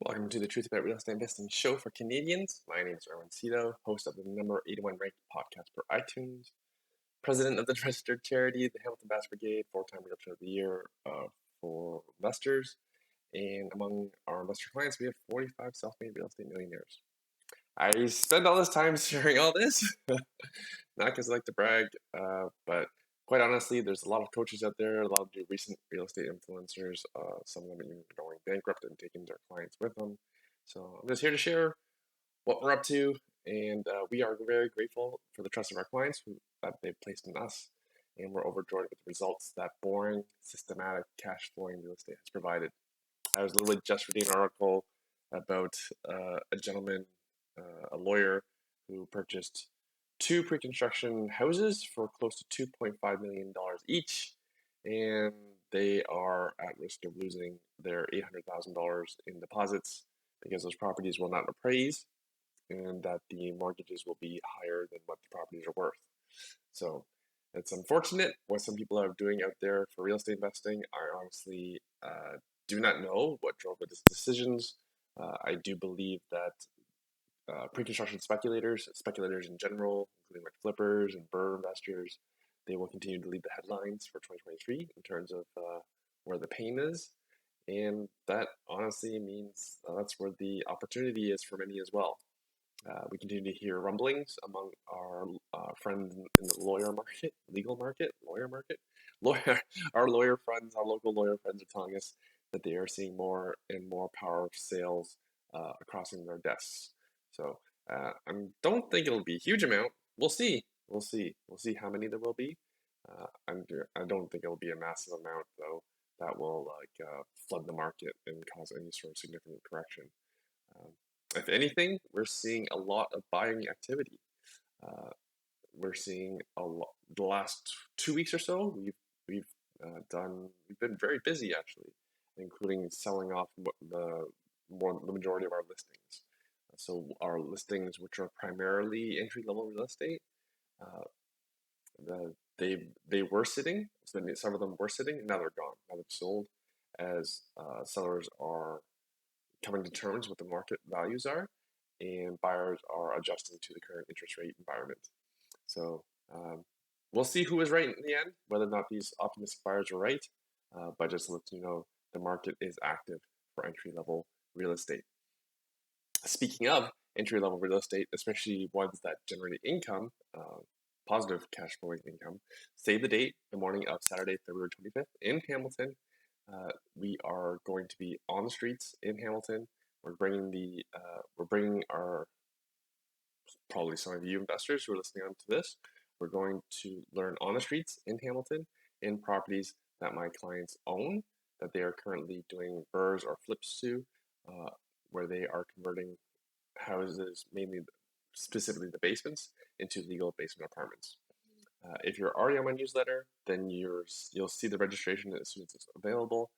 Welcome to the Truth About Real Estate Investing show for Canadians. My name is Erwin Cito, host of the number 81 ranked podcast for iTunes, president of the registered charity, the Hamilton Bass Brigade, four-time Realtor of the Year for investors. And among our investor clients, we have 45 self-made real estate millionaires. I spend all this time sharing all this, not because I like to brag, but quite honestly, there's a lot of coaches out there, a lot of recent real estate influencers, some of them even going bankrupt and taking their clients with them. So I'm just here to share what we're up to, and we are very grateful for the trust of our clients that they've placed in us, and we're overjoyed with the results that boring, systematic, cash flowing real estate has provided. I was literally just reading an article about a gentleman, a lawyer, who purchased two pre-construction houses for close to $2.5 million each, and they are at risk of losing their $800,000 in deposits because those properties will not appraise and that the mortgages will be higher than what the properties are worth. So it's unfortunate what some people are doing out there for real estate investing. I honestly do not know what drove these decisions. I do believe that pre-construction speculators in general, including like flippers and BRRRR investors, they will continue to lead the headlines for 2023 in terms of where the pain is. And that honestly means that's where the opportunity is for many as well. We continue to hear rumblings among our friends in the legal market, our lawyer friends, our local lawyer friends are telling us that they are seeing more and more power of sales crossing their desks. So I don't think it'll be a huge amount. We'll see. We'll see how many there will be. I don't think it'll be a massive amount though that will flood the market and cause any sort of significant correction. If anything, we're seeing a lot of buying activity. We're seeing a lot the last 2 weeks or so. We've been very busy actually, including selling off the majority of our listings. So our listings, which are primarily entry level real estate, they were sitting. So some of them were sitting, and now they're gone. Now they've sold, as sellers are coming to terms with the market values are, and buyers are adjusting to the current interest rate environment. So we'll see who is right in the end, whether or not these optimistic buyers are right. But just to let you know, the market is active for entry-level real estate. Speaking of entry-level real estate, especially ones that generate income, positive cash flowing income, save the date, the morning of Saturday, February 25th in Hamilton. We are going to be on the streets in Hamilton. We're bringing our, probably some of you investors who are listening on to this, we're going to learn on the streets in Hamilton in properties that my clients own, that they are currently doing BRRRRs or flips to, where they are converting houses, mainly specifically the basements, into legal basement apartments. If you're already on my newsletter, then you'll see the registration as soon as it's available.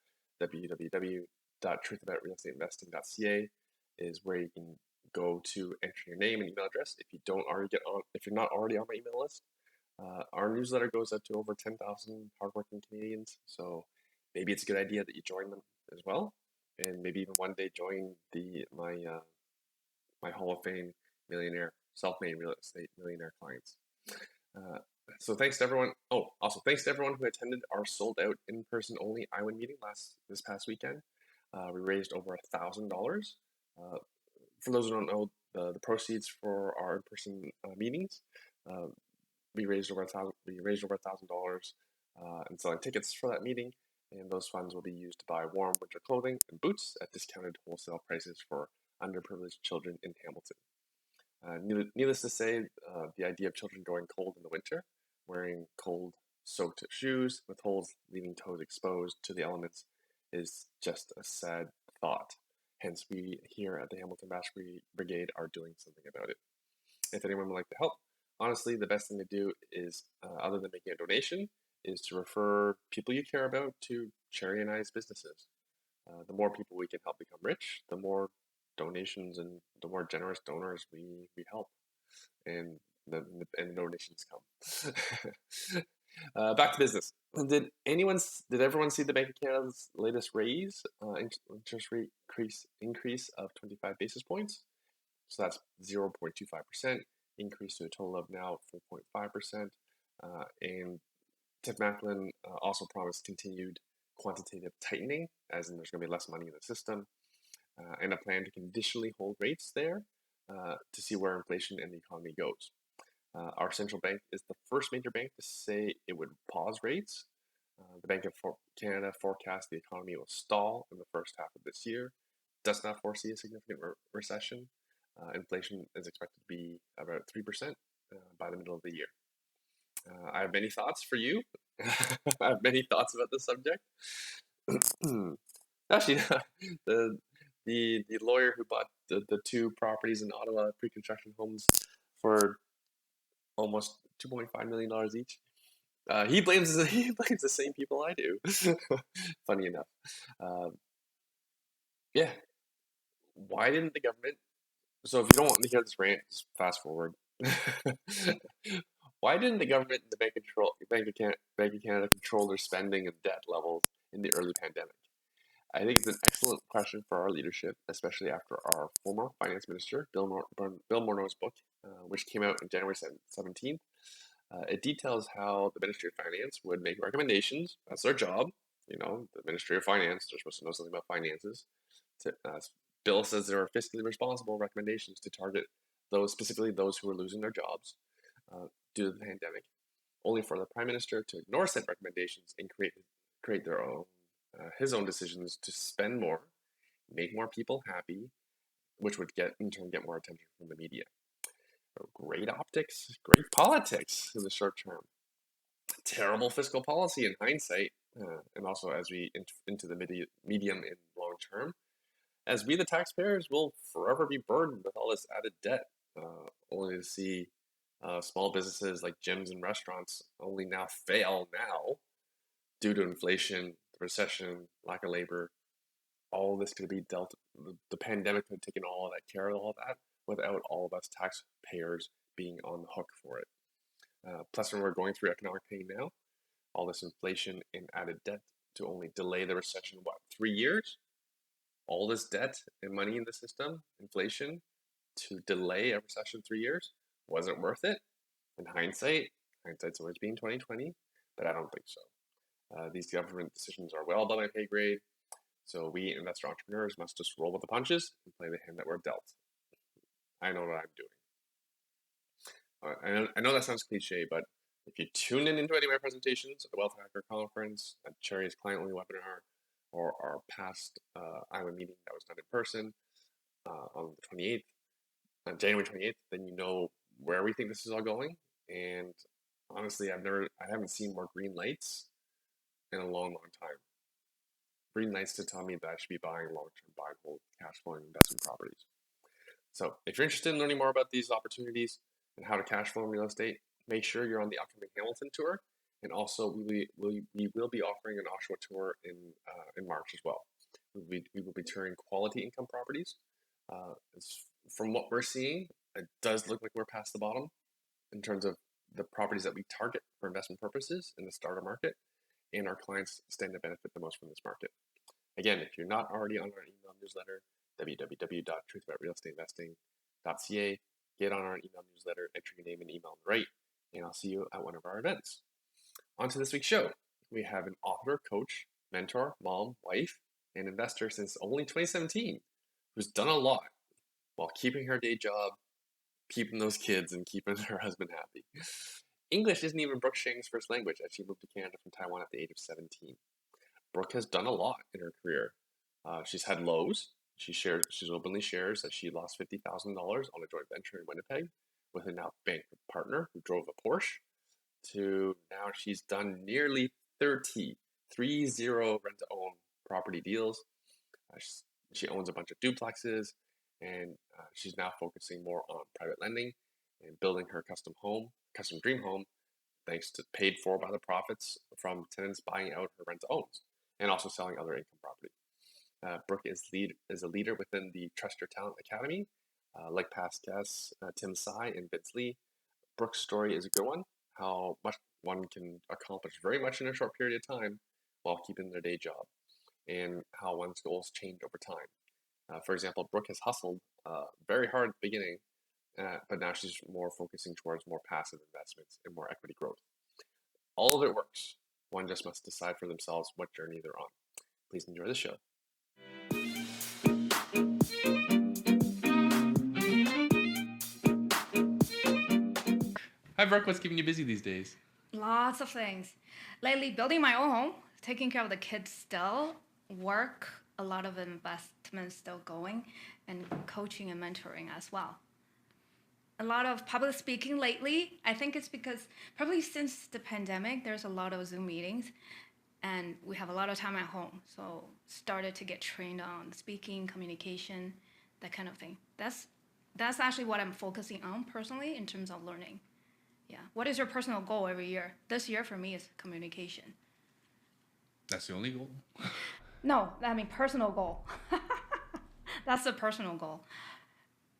www.truthaboutrealestateinvesting.ca is where you can go to enter your name and email address if you're not already on my email list. Our newsletter goes out to over 10,000 hardworking Canadians, so maybe it's a good idea that you join them as well, and maybe even one day join my Hall of Fame self-made real estate millionaire clients. So thanks to everyone. Oh, also thanks to everyone who attended our sold-out in-person only IWIN meeting this past weekend. We raised over $1,000. For those who don't know, the proceeds for our in-person meetings, we raised over $1,000 and selling tickets for that meeting, and those funds will be used to buy warm winter clothing and boots at discounted wholesale prices for underprivileged children in Hamilton. Needless to say, the idea of children going cold in the winter, wearing cold soaked shoes with holes leaving toes exposed to the elements, is just a sad thought. Hence, we here at the Hamilton Bass Brigade are doing something about it. If anyone would like to help, honestly, the best thing to do is, other than making a donation, is to refer people you care about to charity-nized businesses. The more people we can help become rich, the more donations and the more generous donors we help, and the donations come. Back to business. Did everyone see the Bank of Canada's latest raise, interest rate increase of 25 basis points? So that's 0.25% increase to a total of now 4.5%. And Tiff Macklin also promised continued quantitative tightening, as in there's going to be less money in the system, and a plan to conditionally hold rates there to see where inflation and the economy goes. Our central bank is the first major bank to say it would pause rates. The Bank of Canada forecasts the economy will stall in the first half of this year, does not foresee a significant recession. Inflation is expected to be about 3% by the middle of the year. I have many thoughts for you. I have many thoughts about this subject. Actually, the lawyer who bought the two properties in Ottawa, pre-construction homes, for almost $2.5 million each. He blames the same people I do. Funny enough, yeah. Why didn't the government? So if you don't want to hear this rant, just fast forward. Why didn't the government and the Bank of Canada control their spending and debt levels in the early pandemic? I think it's an excellent question for our leadership, especially after our former finance minister, Bill Morneau's book, which came out on January 17th. It details how the Ministry of Finance would make recommendations. That's their job. You know, the Ministry of Finance, they're supposed to know something about finances. Bill says there are fiscally responsible recommendations to target specifically those who are losing their jobs due to the pandemic, only for the Prime Minister to ignore said recommendations and create their own, his own decisions to spend more, make more people happy, which would in turn get more attention from the media. Great optics, great politics in the short term. Terrible fiscal policy in hindsight, and also as we into the medium and long term, as we the taxpayers will forever be burdened with all this added debt, only to see small businesses like gyms and restaurants only now fail now due to inflation, recession, lack of labor. All of this could be dealt. The pandemic could have taken all of that care of all of that without all of us taxpayers being on the hook for it. Plus, when we're going through economic pain now, all this inflation and added debt to only delay the recession, 3 years? All this debt and money in the system, inflation, to delay a recession 3 years, wasn't worth it. In hindsight's always been 2020, but I don't think so. These government decisions are well above my pay grade, so we investor entrepreneurs must just roll with the punches and play the hand that we're dealt. I know what I'm doing. I know that sounds cliche, but if you tune into any of my presentations at the Wealth Hacker Conference, at Cherry's client-only webinar, or our past IWA meeting that was done in person on the 28th, on January 28th, then you know where we think this is all going. And honestly, I haven't seen more green lights in a long, long time. Green lights to tell me that I should be buying long-term buy and hold cash flowing investment properties. So if you're interested in learning more about these opportunities and how to cash flow in real estate, make sure you're on the upcoming Hamilton tour. And also, we will be offering an Oshawa tour in March as well. We will be touring quality income properties. From what we're seeing, it does look like we're past the bottom in terms of the properties that we target for investment purposes in the starter market, and our clients stand to benefit the most from this market. Again, if you're not already on our email newsletter, www.truthaboutrealestateinvesting.ca, get on our email newsletter, enter your name and email right, and I'll see you at one of our events. On to this week's show. We have an author, coach, mentor, mom, wife, and investor since only 2017, who's done a lot while keeping her day job, keeping those kids, and keeping her husband happy. English isn't even Brooke Shang's first language, as she moved to Canada from Taiwan at the age of 17. Brooke has done a lot in her career. She's had lows. She openly shares that she lost $50,000 on a joint venture in Winnipeg with a now bankrupt partner who drove a Porsche, to now she's done nearly 30 rent-to-own property deals. She owns a bunch of duplexes, and she's now focusing more on private lending and building her custom dream home, thanks to paid for by the profits from tenants buying out her rent-to-owns and also selling other income property. Brooke is a leader within the Trust Your Talent Academy, like past guests Tim Sy and Vince Lee. Brooke's story is a good one. how much one can accomplish very much in a short period of time while keeping their day job, and how one's goals change over time. For example, Brooke has hustled very hard at the beginning, but now she's more focusing towards more passive investments and more equity growth. All of it works. One just must decide for themselves what journey they're on. Please enjoy the show. Hi, Brooke. What's keeping you busy these days? Lots of things. Lately, building my own home, taking care of the kids still, work, a lot of investments still going, and coaching and mentoring as well. A lot of public speaking lately. I think it's because probably since the pandemic, there's a lot of Zoom meetings, and we have a lot of time at home. So started to get trained on speaking, communication, that kind of thing. That's actually what I'm focusing on personally in terms of learning. Yeah. What is your personal goal every year? This year for me is communication. That's the only goal? No, I mean personal goal. That's a personal goal.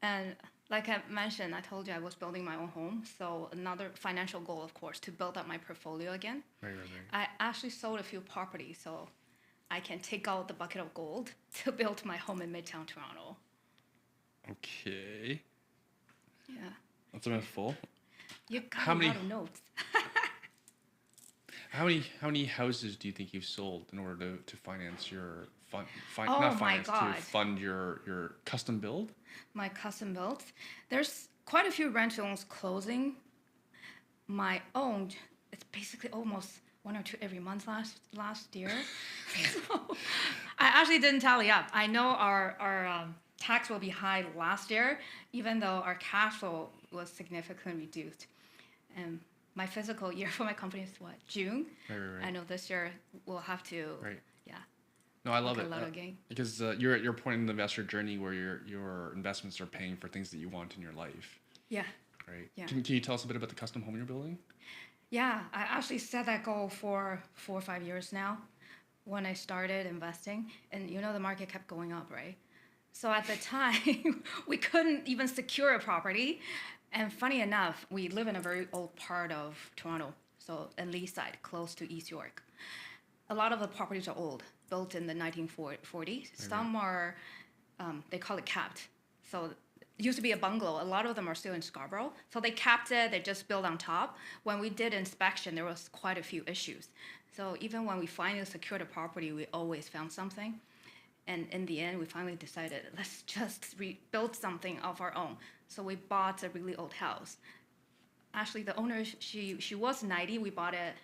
And like I mentioned, I told you I was building my own home. So another financial goal, of course, to build up my portfolio again. Right. I actually sold a few properties, so I can take out the bucket of gold to build my home in Midtown Toronto. Okay. Yeah. That's a mouthful. You got a lot of notes. How many houses do you think you've sold in order to finance your to fund your custom build? My custom builds. There's quite a few rentals closing. My own, it's basically almost one or two every month last year. So I actually didn't tally up. I know our tax will be high last year, even though our cash flow was significantly reduced. And my fiscal year for my company is what, June? Right. I know this year we'll have to, yeah. No, I love it because you're at your point in the investor journey where your investments are paying for things that you want in your life. Yeah. Right. Yeah. Can you tell us a bit about the custom home you're building? Yeah, I actually set that goal for 4 or 5 years now when I started investing. And the market kept going up, right? So at the time, we couldn't even secure a property. And funny enough, we live in a very old part of Toronto, so in Leaside, side, close to East York. A lot of the properties are old, built in the 1940s. Some are, they call it capped. So it used to be a bungalow. A lot of them are still in Scarborough. So they capped it, they just built on top. When we did inspection, there was quite a few issues. So even when we finally secured a property, we always found something. And in the end, we finally decided, let's just rebuild something of our own. So we bought a really old house. Actually, the owner, she was 90. We bought it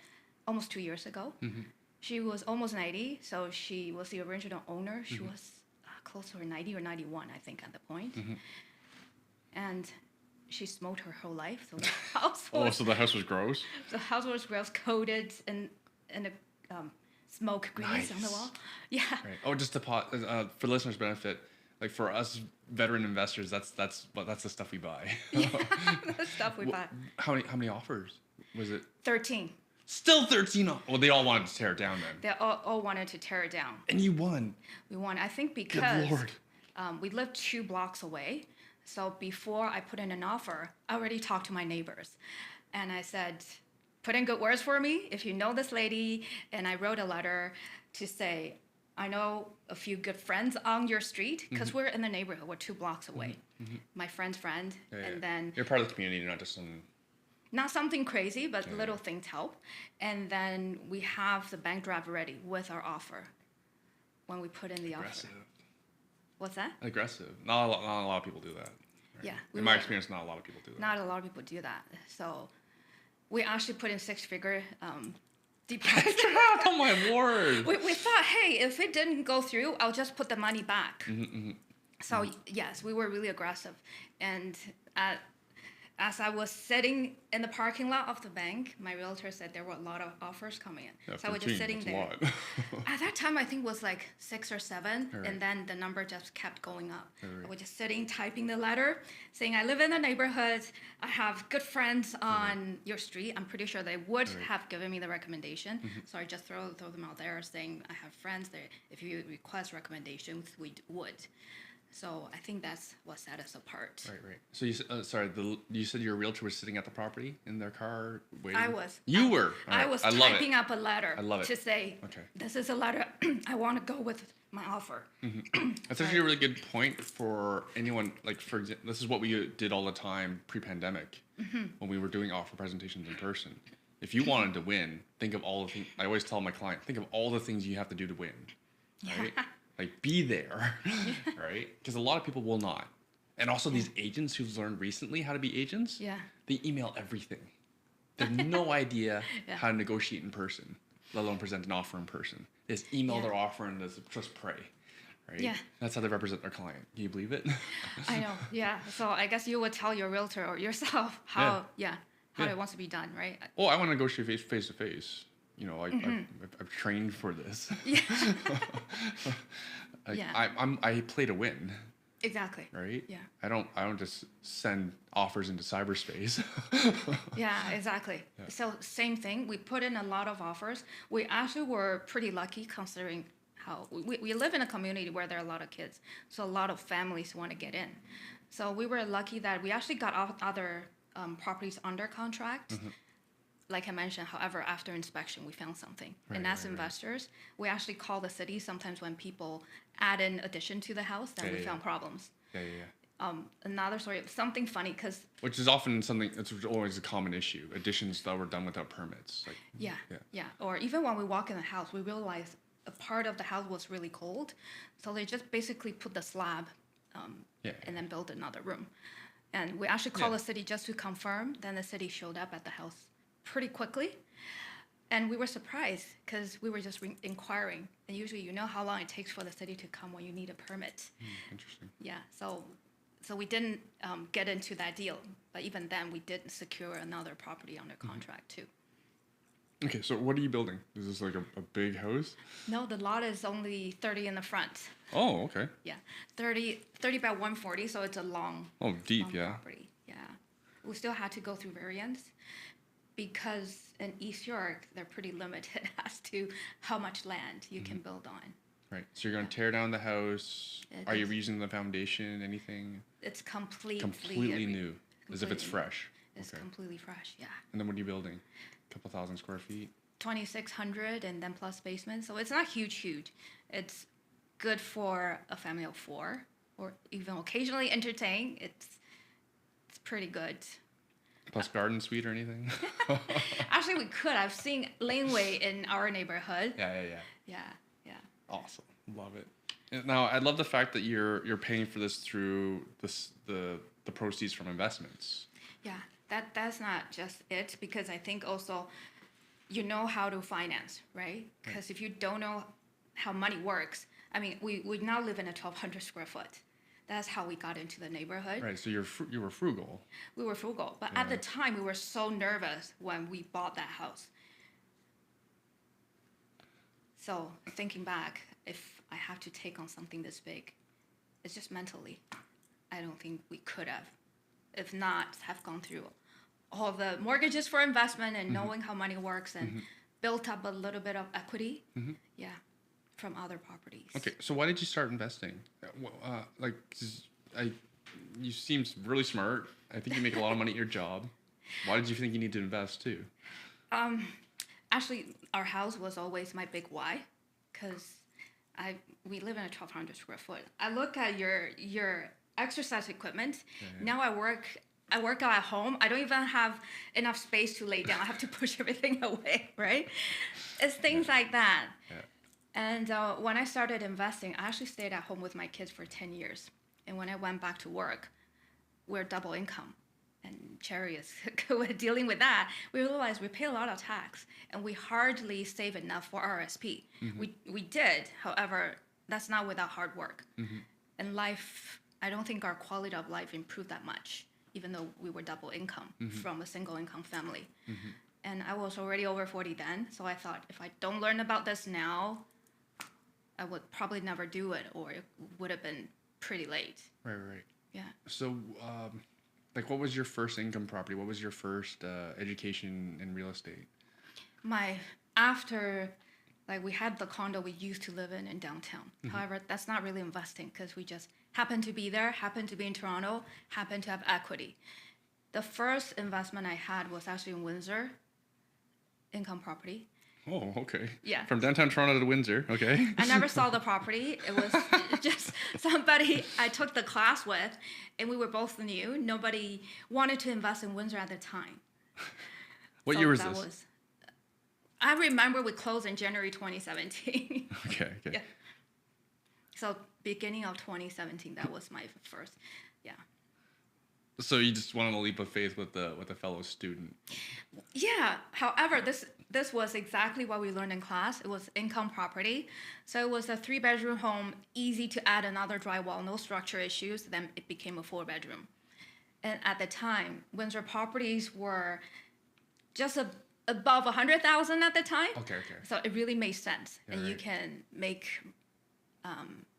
almost 2 years ago. Mm-hmm. She was almost 90, so she was the original owner. She was close to her 90 or 91, I think, at the point. Mm-hmm. And she smoked her whole life. So the house was... so the house was gross? The house was gross, coated in a... smoke grease on the wall. Yeah. Right. Oh, just to for listeners' benefit, like for us veteran investors, that's the stuff we buy. Yeah, the stuff we buy. How many offers was it? 13. Still 13. Well, they all wanted to tear it down then. They all wanted to tear it down. And you won. We won. I think because good Lord. We lived 2 blocks away. So before I put in an offer, I already talked to my neighbors, and I said, put in good words for me if you know this lady. And I wrote a letter to say, I know a few good friends on your street, because we're in the neighborhood. We're 2 blocks away. Mm-hmm. My friend's friend. And then... You're part of the community, you're not just some... Not something crazy, but little things help. And then we have the bank draft ready with our offer when we put in the Aggressive. offer. What's that? Aggressive. Not a lot of people do that. Right? Yeah. In my experience, not a lot of people do that. Not a lot of people do that. So... we actually put in 6-figure deposit. Oh my word! We thought, hey, if it didn't go through, I'll just put the money back. Mm-hmm. So yes, we were really aggressive. And as I was sitting in the parking lot of the bank, my realtor said there were a lot of offers coming in. Yeah, so I was just sitting there. At that time, I think it was like 6 or 7, right. And then the number just kept going up. Right. I was just sitting, typing the letter, saying, I live in the neighborhood. I have good friends on your street. I'm pretty sure they would have given me the recommendation. Mm-hmm. So I just throw them out there saying, I have friends there. If you request recommendations, we would. So I think that's what set us apart. Right. So you said your realtor was sitting at the property in their car waiting? I was. You were? All I right. was I love typing it. up a letter I love it. to say, Okay. this is a letter I want to go with my offer. That's actually a really good point for anyone. Like, for example, this is what we did all the time pre-pandemic when we were doing offer presentations in person. If you wanted to win, think of all the things. I always tell my client, think of all the things you have to do to win. Right? Like, be there, right? Because a lot of people will not. And also these agents who've learned recently how to be agents, they email everything. They have no idea how to negotiate in person, let alone present an offer in person. They just email their offer and just pray, right? Yeah. That's how they represent their client. Can you believe it? I know, yeah. So I guess you would tell your realtor or yourself how it wants to be done, right? Oh, I want to negotiate face to face. You know, I've trained for this. Yeah. I play to win. Exactly. Right? Yeah. I don't just send offers into cyberspace. Yeah, exactly. Yeah. So same thing. We put in a lot of offers. We actually were pretty lucky considering how we live in a community where there are a lot of kids. So a lot of families want to get in. So we were lucky that we actually got other properties under contract. Like I mentioned, however, after inspection, we found something. And as investors, we actually call the city sometimes when people add in addition to the house, then we found problems. Another story, something funny, because... Which is often something, it's always a common issue, additions that were done without permits. Like, yeah. Or even when we walk in the house, we realize a part of the house was really cold. So they just basically put the slab and then build another room. And we actually called the city just to confirm. Then the city showed up at the house pretty quickly, and we were surprised because we were just inquiring, and usually you know how long it takes for the city to come when you need a permit. Interesting. Yeah, so we didn't get into that deal, but even then we did secure another property under contract too. Okay, so what are you building? Is this like a big house? No, the lot is only 30 in the front. Oh, okay. Yeah, 30 by 140, so it's a long deep property. Yeah, we still had to go through variance because in East York, they're pretty limited as to how much land you can build on. Right. So you're going to tear down the house. Are you reusing the foundation, anything? It's completely new, as if it's fresh. It's completely fresh, yeah. And then what are you building? A couple thousand square feet? 2,600 and then plus basement. So it's not huge. It's good for a family of 4 or even occasionally entertain. It's pretty good. Plus garden suite or anything? Actually, we could. I've seen laneway in our neighborhood. Yeah. Awesome. Love it. Now, I love the fact that you're paying for this through the proceeds from investments. Yeah, that's not just it, because I think also you know how to finance, right? Because if you don't know how money works, I mean, we now live in a 1,200 square foot. That's how we got into the neighborhood. Right, so you were frugal. We were frugal, but at the time we were so nervous when we bought that house. So thinking back, if I have to take on something this big, it's just mentally, I don't think we could have. If not, have gone through all the mortgages for investment and knowing how money works and built up a little bit of equity. From other properties. Okay, so why did you start investing? You seem really smart. I think you make a lot of money at your job. Why did you think you need to invest too? Actually, our house was always my big why, because we live in a 1,200 square foot. I look at your exercise equipment. Now I work out at home. I don't even have enough space to lay down. I have to push everything away, right? It's things like that. And when I started investing, I actually stayed at home with my kids for 10 years. And when I went back to work, we're double income. And Cherry is dealing with that. We realized we pay a lot of tax, and we hardly save enough for RSP. We did, however, that's not without hard work. And life, I don't think our quality of life improved that much, even though we were double income from a single income family. And I was already over 40 then, so I thought if I don't learn about this now, I would probably never do it, or it would have been pretty late. Right. Yeah. So, what was your first income property? What was your first education in real estate? After Like we had the condo we used to live in downtown. However, that's not really investing because we just happened to be there, happened to be in Toronto, happened to have equity. The first investment I had was actually in Windsor, income property. Oh, okay. Yeah. From downtown Toronto to Windsor. Okay. I never saw the property. It was just somebody I took the class with, and we were both new. Nobody wanted to invest in Windsor at the time. What So year was that this? I remember we closed in January 2017. Okay. Yeah. So beginning of 2017, that was my first. Yeah. So you just went on a leap of faith with a fellow student. Yeah. However, this was exactly what we learned in class. It was income property. So it was a 3-bedroom home, easy to add another drywall, no structure issues. Then it became a 4-bedroom. And at the time, Windsor properties were just above 100,000 at the time. Okay. So it really made sense, Yeah, and right. you can make,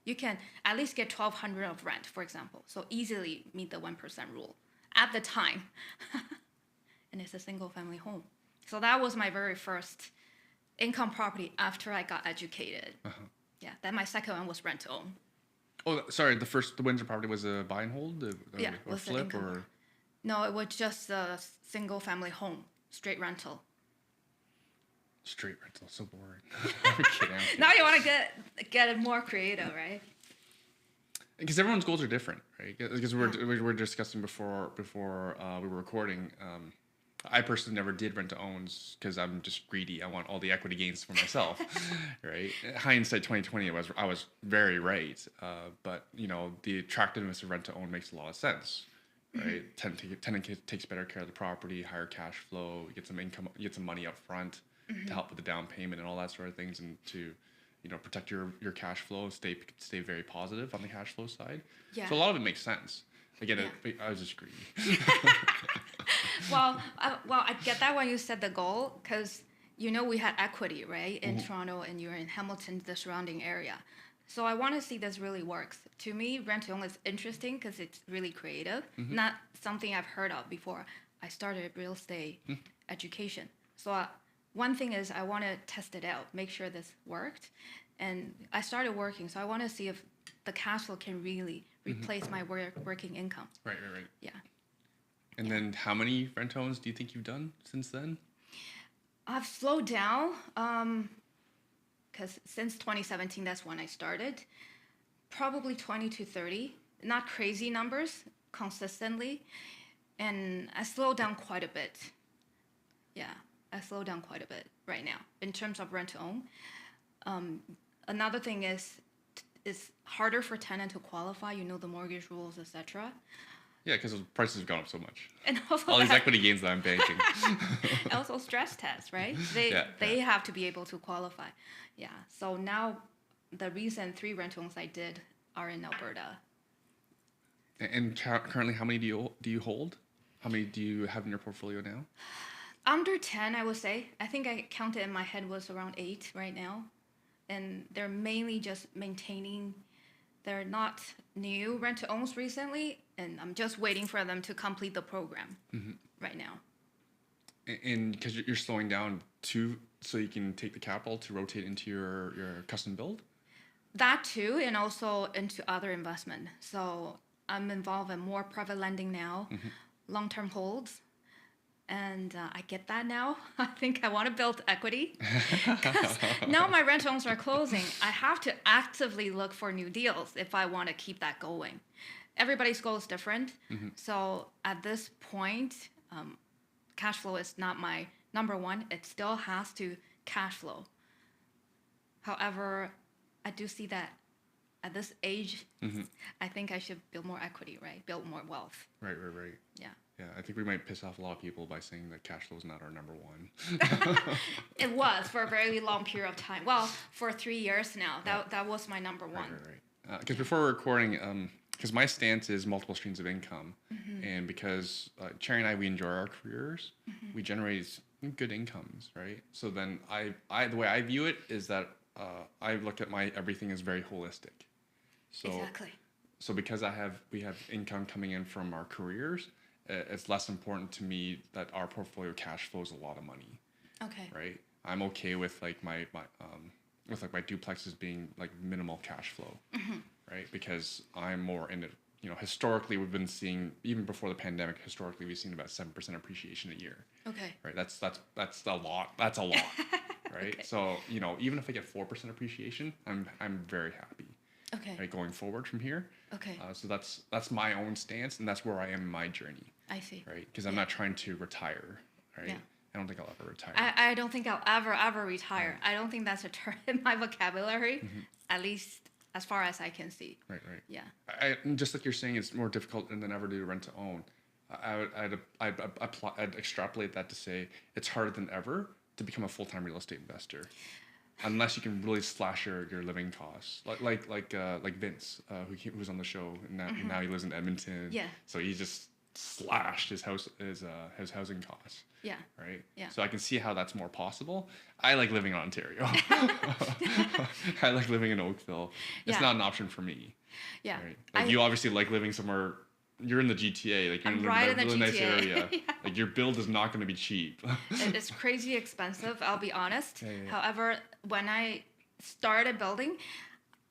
you can at least get 1,200 of rent, for example. So easily meet the 1% rule at the time, and it's a single-family home. So that was my very first income property after I got educated. Yeah. Then my second one was rent to own. Oh, sorry. The Windsor property was a buy and hold, Yeah, or was the flip, income. or No, it was just a single-family home, straight rental. straight rental. So boring. I'm kidding. Now you want to get it more creative, right? Because everyone's goals are different, right? Because we were discussing before we were recording. I personally never did rent to owns because I'm just greedy. I want all the equity gains for myself, right? Hindsight 2020, I was very right. But the attractiveness of rent to own makes a lot of sense, right? Tenant takes better care of the property, higher cash flow, get some income, get some money up front to help with the down payment and all that sort of things, and to protect your cash flow, stay very positive on the cash flow side. Yeah. So a lot of it makes sense. Again, Yeah. I was just greedy. Well, I get that when you set the goal, because we had equity, right, in Toronto, and you're in Hamilton, the surrounding area. So I want to see this really works. To me, rent to own is interesting because it's really creative, not something I've heard of before. I started real estate education. So one thing is I want to test it out, make sure this worked. And I started working, so I want to see if the cash flow can really replace my working income. Right. Yeah. And then how many rent owns do you think you've done since then? I've slowed down because since 2017, that's when I started. Probably 20 to 30, not crazy numbers, consistently. And I slowed down quite a bit. Yeah, I slowed down quite a bit right now in terms of rent to own. Another thing is it's harder for tenant to qualify, the mortgage rules, etc. Yeah, because the prices have gone up so much. And also All these equity gains that I'm banking. also stress tests, right? Yeah. They have to be able to qualify. Yeah. So now the recent 3 rentals I did are in Alberta. And currently, how many do you hold? How many do you have in your portfolio now? Under 10, I would say. I think I counted in my head was around 8 right now. And they're mainly just maintaining. They're not new rent to owns recently, and I'm just waiting for them to complete the program right now. And because you're slowing down so you can take the capital to rotate into your custom build? That too, and also into other investment. So I'm involved in more private lending now, long-term holds. And I get that now. I think I want to build equity. Because now my rent homes are closing. I have to actively look for new deals if I want to keep that going. Everybody's goal is different. So at this point, cash flow is not my number one. It still has to cash flow. However, I do see that at this age, I think I should build more equity, right? Build more wealth. Right. Yeah. Yeah, I think we might piss off a lot of people by saying that cash flow is not our number one. It was for a very long period of time. Well, for 3 years now, that was my number one. Right. Because before we're recording, because my stance is multiple streams of income, and because Cherry and I, we enjoy our careers, we generate good incomes, right? So then the way I view it is that I look at everything as very holistic. So, Exactly. So because we have income coming in from our careers, it's less important to me that our portfolio cash flows a lot of money. Okay. Right. I'm okay with like my with like my duplexes being like minimal cash flow, right? Because I'm more in it. You know, historically we've been seeing, even before the pandemic, historically we've seen about 7% appreciation a year. Okay. Right. That's a lot. That's a lot. Right. Okay. So, you know, even if I get 4% appreciation, I'm very happy. Okay. Right, going forward from here. Okay. So that's my own stance, and that's where I am in my journey. I see. Right, because I'm not trying to retire. Right. Yeah. I don't think I'll ever retire. I don't think I'll ever retire. I don't think that's a term in my vocabulary, at least as far as I can see. Right. Yeah. Just like you're saying, it's more difficult than ever to rent to own. I'd extrapolate that to say it's harder than ever to become a full-time real estate investor, unless you can really slash your living costs. Like Vince, who was on the show, and now he lives in Edmonton. Yeah. So he just slashed his housing costs. Yeah. Right. Yeah. So I can see how that's more possible. I like living in Ontario. I like living in Oakville. It's not an option for me. Yeah. Right? Like you obviously like living somewhere. You're in the GTA. Like you're I'm in right a in the really nice GTA. area. Yeah. Like your build is not going to be cheap. It's crazy expensive, I'll be honest. Yeah. However, when I started building,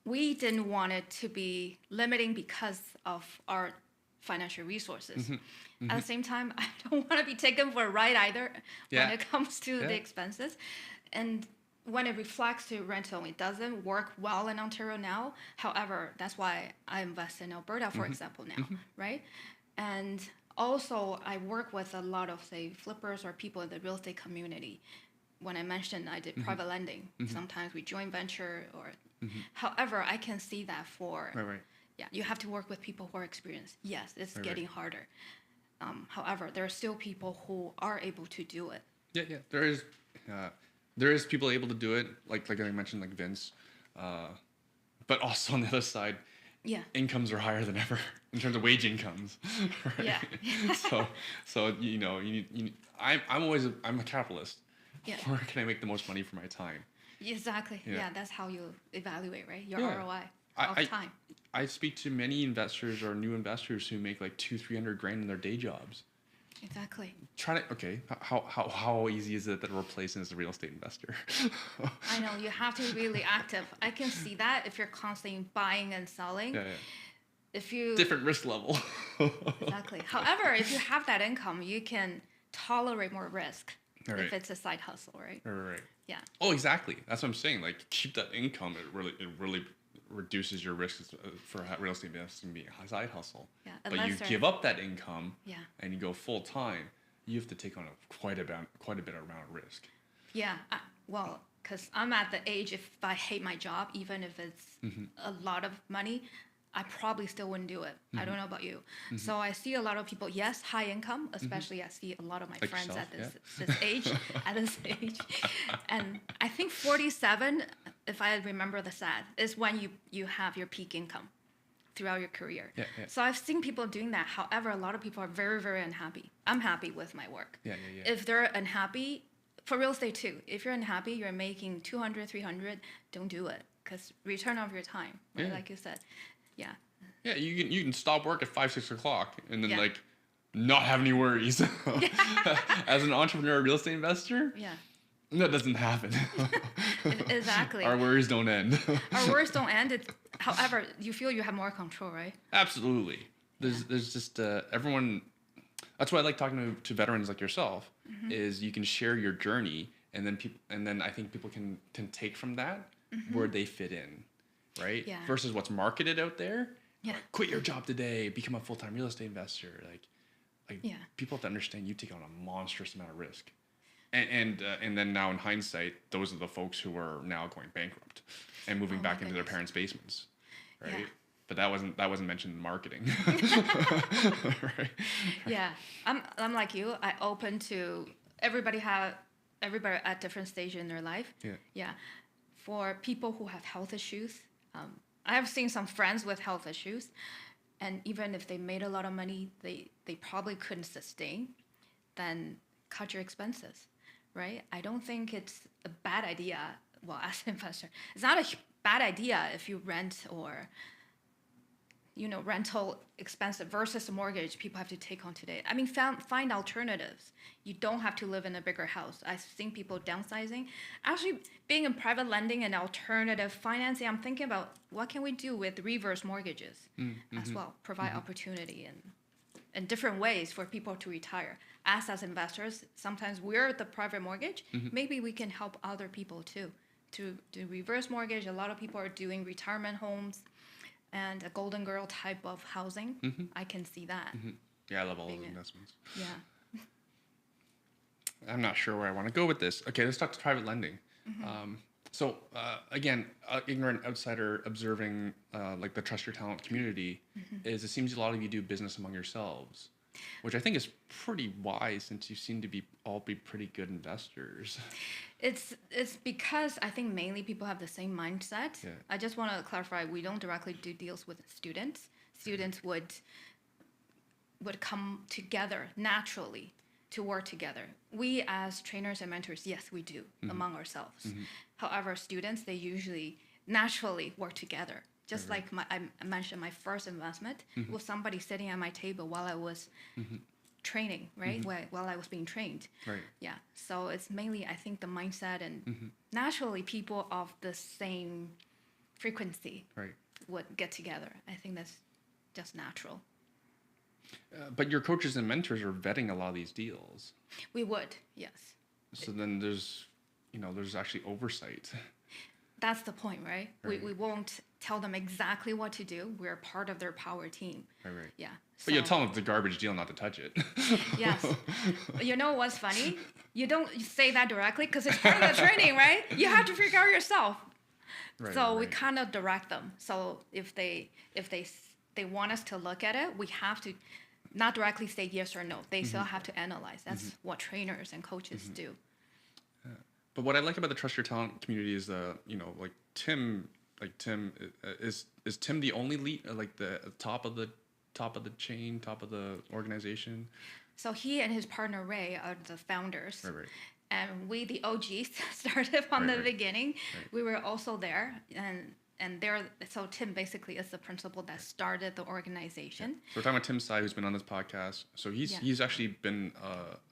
we didn't want it to be limiting because of our financial resources. At the same time, I don't want to be taken for a ride either when it comes to the expenses. And when it reflects to rental, it doesn't work well in Ontario now. However, that's why I invest in Alberta, for example, now, right? And also, I work with a lot of, say, flippers or people in the real estate community. When I mentioned I did private lending, sometimes we joint venture or... However, I can see that for... Right. Yeah, you have to work with people who are experienced. Yes, it's getting harder. However, there are still people who are able to do it. Yeah. There is people able to do it, like I mentioned, like Vince. But also on the other side, incomes are higher than ever in terms of wage incomes. Right? Yeah. so you know, I'm a capitalist. Yeah. Where can I make the most money for my time? Exactly. Yeah, that's how you evaluate, right? Your Yeah. ROI of time. I speak to many investors or new investors who make like $200,000-$300,000 in their day jobs. Exactly. How easy is it to replace as a real estate investor? I know, you have to be really active. I can see that if you're constantly buying and selling. Yeah. If you Different risk level. Exactly. However, if you have that income, you can tolerate more risk if it's a side hustle, right? Right. Yeah. Oh, exactly. That's what I'm saying. Like, keep that income. It really reduces your risks for real estate investing being a side hustle. Yeah. But you give up that income. Yeah. And you go full time. You have to take on quite a bit amount of risk. Yeah. Well, because I'm at the age, if I hate my job, even if it's a lot of money, I probably still wouldn't do it. I don't know about you. So I see a lot of people, yes, high income, especially I see a lot of my like friends yourself, at this age, And I think 47, if I remember the stat, is when you have your peak income throughout your career. Yeah. So I've seen people doing that. However, a lot of people are very, very unhappy. I'm happy with my work. Yeah. If they're unhappy, for real estate too, if you're unhappy, you're making 200, 300, don't do it. Because return of your time, right? Like you said. Yeah. Yeah, you can stop work at 5-6 o'clock and then like not have any worries. As an entrepreneur, real estate investor, that doesn't happen. Exactly. Our worries don't end. Our worries don't end. However, you feel you have more control, right? Absolutely. There's just everyone. That's why I like talking to veterans like yourself. Is you can share your journey, and then I think people can take from that where they fit in. Right? Yeah. Versus what's marketed out there. Yeah. Like, quit your job today, become a full-time real estate investor. Like people have to understand you take on a monstrous amount of risk. And then now in hindsight, those are the folks who are now going bankrupt and moving back into their parents' basements. Right? Yeah. But that wasn't mentioned in marketing. Right? Yeah. I'm like you. I open to everybody at different stages in their life. Yeah. Yeah. For people who have health issues, I have seen some friends with health issues, and even if they made a lot of money, they probably couldn't sustain, then cut your expenses, right? I don't think it's a bad idea. Well, as an investor, it's not a bad idea if you rent or rental expensive versus a mortgage people have to take on today. I mean, find alternatives. You don't have to live in a bigger house. I've seen people downsizing. Actually, being in private lending and alternative financing, I'm thinking about what can we do with reverse mortgages as well, provide opportunity in different ways for people to retire. As investors, sometimes we're the private mortgage. Maybe we can help other people too to do reverse mortgage. A lot of people are doing retirement homes and a golden girl type of housing. I can see that. Yeah, I love all those investments. Yeah. I'm not sure where I want to go with this. Okay, let's talk to private lending. So again, ignorant outsider observing like the Trust Your Talent community is it seems a lot of you do business among yourselves, which I think is pretty wise since you seem to be pretty good investors. It's because I think mainly people have the same mindset. Yeah. I just want to clarify, we don't directly do deals with students. Students would come together naturally to work together. We as trainers and mentors, yes, we do among ourselves. However, students, they usually naturally work together. Just like I mentioned, my first investment was somebody sitting at my table while I was training, right? While I was being trained. Right. Yeah. So it's mainly, I think, the mindset and naturally people of the same frequency would get together. I think that's just natural. But your coaches and mentors are vetting a lot of these deals. We would, yes. So then there's actually oversight. That's the point, right? We won't tell them exactly what to do. We're part of their power team. Right. Yeah. But you'll tell them it's a garbage deal not to touch it. Yes. You know what's funny? You don't say that directly because it's part of the training, right? You have to figure out yourself. We kind of direct them. So if they want us to look at it, we have to not directly say yes or no. They still have to analyze. That's what trainers and coaches do. But what I like about the Trust Your Talent community is Tim is Tim the only lead, like the top of the chain, top of the organization? So he and his partner Ray are the founders. Right. And we, the OGs, started from the beginning. Right. We were also there, and so Tim basically is the principal that started the organization. Yeah. So we're talking about Tim Tsai, who's been on this podcast. So he's actually been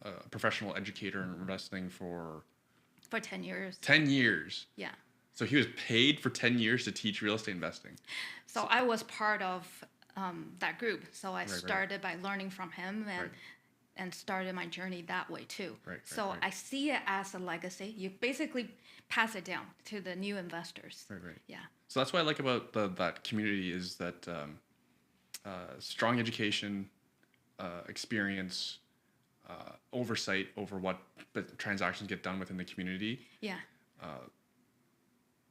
a professional educator in investing for 10 years. 10 years. Yeah. So he was paid for 10 years to teach real estate investing. So I was part of that group. So I started by learning from him and started my journey that way too. So I see it as a legacy. You basically pass it down to the new investors. Right. Yeah. So that's what I like about that community is that strong education, experience, oversight over what transactions get done within the community. Yeah.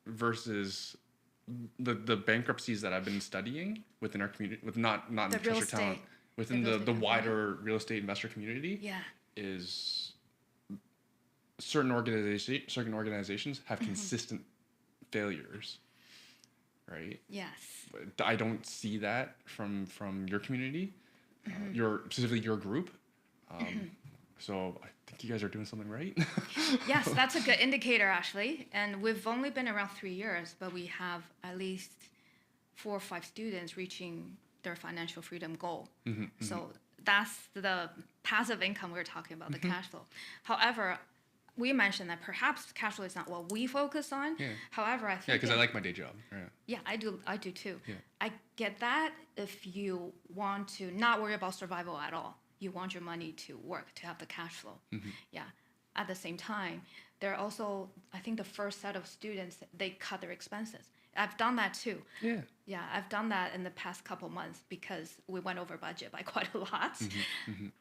Versus the bankruptcies that I've been studying within our community, with not in the Trust Your Talent, within the wider real estate investor community. Yeah. Is certain organizations have consistent failures, right? Yes. But I don't see that from your community, specifically your group. So I think you guys are doing something right. Yes, that's a good indicator, actually. And we've only been around 3 years, but we have at least 4 or 5 students reaching their financial freedom goal. So that's the passive income we were talking about, the cash flow. However, we mentioned that perhaps cash flow is not what we focus on. Yeah. However, I think... Yeah, because I like my day job. Yeah, I do too. Yeah. I get that if you want to not worry about survival at all. You want your money to work, to have the cash flow. Yeah. At the same time, there are also, I think the first set of students, they cut their expenses. I've done that too. Yeah. Yeah, I've done that in the past couple months because we went over budget by quite a lot.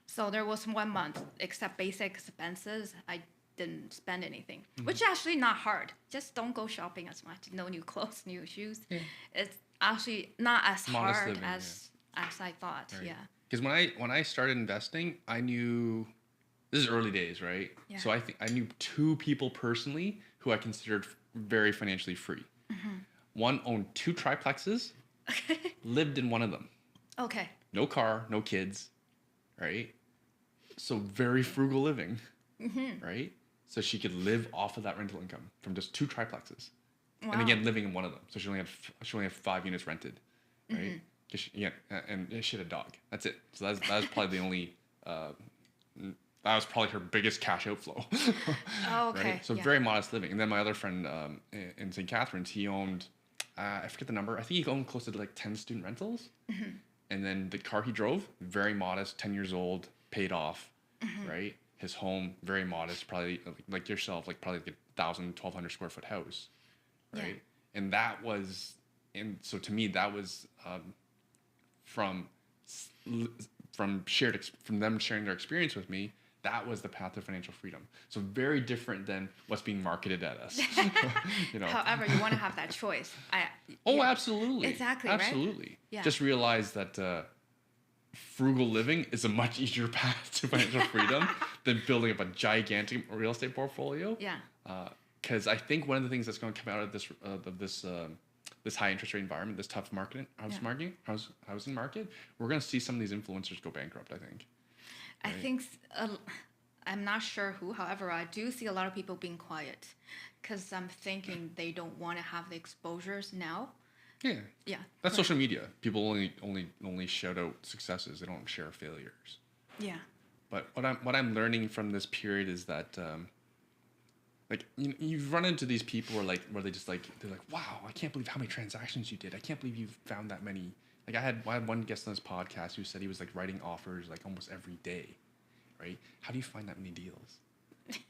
So there was 1 month, except basic expenses, I didn't spend anything, which is actually not hard. Just don't go shopping as much. No new clothes, new shoes. Yeah. It's actually not as hard living, as I thought. Right. Yeah. Because when I started investing, I knew this is early days, right? Yeah. So I knew 2 people personally who I considered very financially free. One owned 2 triplexes, lived in one of them. Okay. No car, no kids, right? So very frugal living, right? So she could live off of that rental income from just 2 triplexes. Wow. And again, living in one of them. So she only had 5 units rented, right? and she had a dog. That's it. So that's probably the only. That was probably her biggest cash outflow. Oh, okay. Right. So yeah. very modest living. And then my other friend in St. Catharines, he owned, I forget the number. I think he owned close to like 10 student rentals. And then the car he drove, very modest, 10 years old, paid off. Right. His home, very modest, probably like yourself, like probably like 1,000, 1,200 square foot house. Right. Yeah. And that was, and so to me, that was from them sharing their experience with me, that was the path to financial freedom. So very different than what's being marketed at us. However, you want to have that choice. Absolutely. Exactly. Absolutely. Right? Yeah. Just realize that frugal living is a much easier path to financial freedom than building up a gigantic real estate portfolio. Yeah. Because I think one of the things that's going to come out of this high interest rate environment, this tough housing market, we're going to see some of these influencers go bankrupt, I think. Right? I think, I'm not sure who, however, I do see a lot of people being quiet because I'm thinking they don't want to have the exposures now. Yeah. Yeah. That's social media. People only shout out successes. They don't share failures. Yeah. But what I'm learning from this period is that like you've run into these people where they're like, wow, I can't believe how many transactions you did. I can't believe you've found that many. Like I had one guest on this podcast who said he was like writing offers like almost every day, right? How do you find that many deals?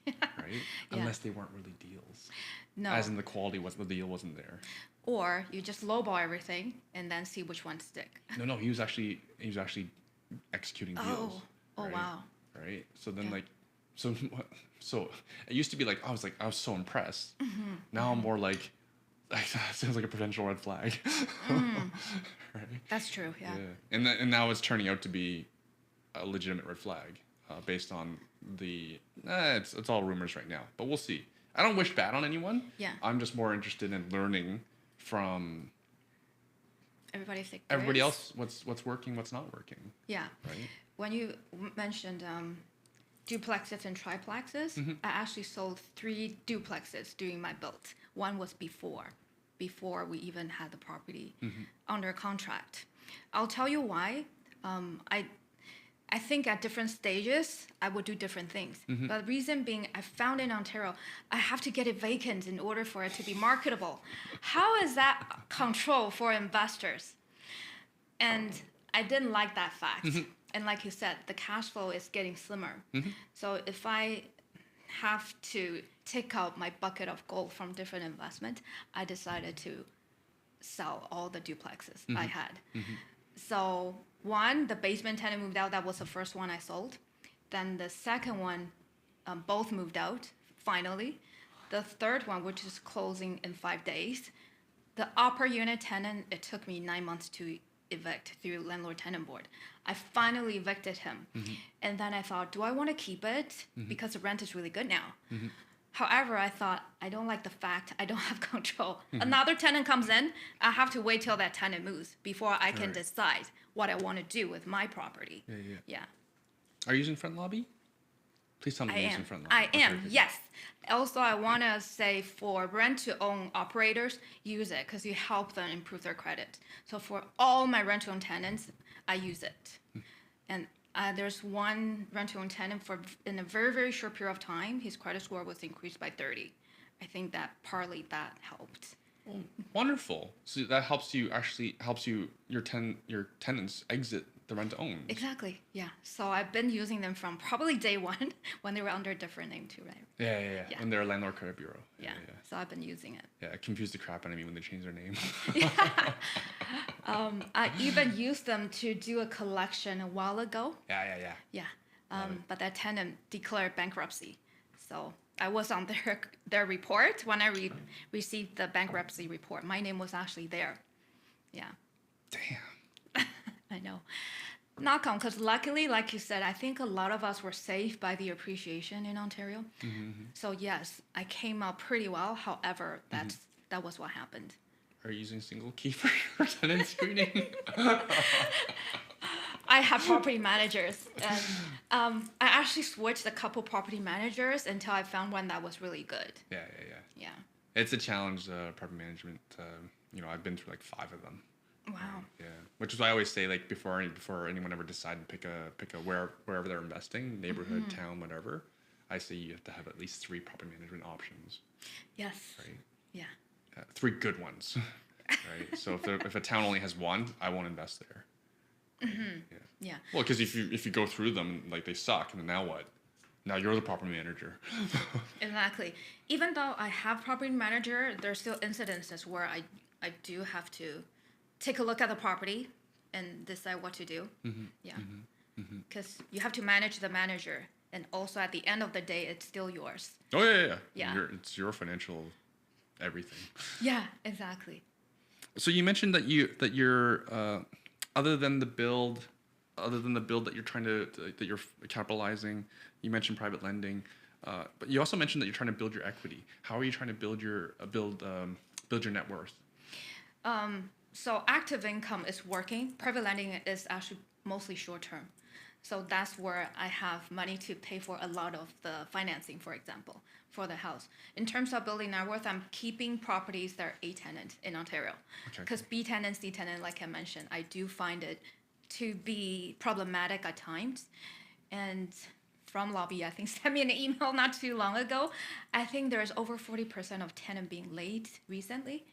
Right? Yeah. Unless they weren't really deals. No. As in the deal wasn't there. Or you just lowball everything and then see which ones stick. No, he was actually executing deals. Oh, right? wow. Right? So then so it used to be like I was so impressed. Now I'm more like sounds like a potential red flag. Right? That's true, yeah. And now it's turning out to be a legitimate red flag based on it's all rumors right now, but we'll see. I don't wish bad on anyone. Yeah. I'm just more interested in learning from everybody else what's working, what's not working. Yeah. Right? When you mentioned duplexes and triplexes, I actually sold 3 duplexes during my build. One was before we even had the property under contract. I'll tell you why. I think at different stages, I would do different things. But the reason being, I found in Ontario, I have to get it vacant in order for it to be marketable. How is that control for investors? And I didn't like that fact. And like you said, the cash flow is getting slimmer. So if I have to take out my bucket of gold from different investment, I decided to sell all the duplexes I had. So one, the basement tenant moved out. That was the first one I sold. Then the second one, both moved out, finally. The third one, which is closing in 5 days, the upper unit tenant, it took me 9 months to evict through landlord-tenant board. I finally evicted him. And then I thought, do I want to keep it? Because the rent is really good now. However, I thought, I don't like the fact I don't have control. Another tenant comes in, I have to wait till that tenant moves before I can decide what I want to do with my property. Yeah. Are you using front lobby? Please tell me you're using front lobby. I am, yes. Also, I want to say for rent-to-own operators, use it because you help them improve their credit. So for all my rent-to-own tenants, I use it. And there's one rent-to-own tenant in a very, very short period of time, his credit score was increased by 30. I think that partly that helped. Oh, wonderful. So that helps you your tenants exit the rent to own. Exactly. Yeah. So I've been using them from probably day one when they were under a different name too, right? Yeah. When they're a landlord credit bureau. Yeah. So I've been using it. Yeah, it confused the crap out of me when they changed their name. I even used them to do a collection a while ago. Yeah. But that tenant declared bankruptcy. So I was on their report when I received the bankruptcy report. My name was actually there. Yeah. Damn. I know. Knock on, because luckily, like you said, I think a lot of us were saved by the appreciation in Ontario. So yes, I came out pretty well. However, that was what happened. Are you using single key for your tenant screening? I have property managers, and I actually switched a couple property managers until I found one that was really good. Yeah. It's a challenge, property management. I've been through like 5 of them. Wow. Yeah, which is why I always say, like, before anyone ever decide to pick a wherever they're investing, neighborhood, town, whatever, I say you have to have at least 3 property management options, Yes. right? Yeah. 3 good ones, right? So if a town only has 1, I won't invest there. Right? Yeah. Yeah. Well, because if you go through them, like, they suck, and then now what? Now you're the property manager. Exactly. Even though I have property manager, there's still incidences where I do have to take a look at the property and decide what to do. Yeah. Because you have to manage the manager, and also at the end of the day, it's still yours. Oh yeah. Yeah. It's your financial everything. Yeah, exactly. So you mentioned that you're other than the build that you're trying that you're capitalizing. You mentioned private lending, but you also mentioned that you're trying to build your equity. How are you trying to build your net worth? So active income is working. Private lending is actually mostly short term. So that's where I have money to pay for a lot of the financing, for example, for the house. In terms of building net worth, I'm keeping properties that are A tenant in Ontario. Okay. Because B tenant, C tenant, like I mentioned, I do find it to be problematic at times. And from lobby, I think, sent me an email not too long ago. I think there's over 40% of tenant being late recently.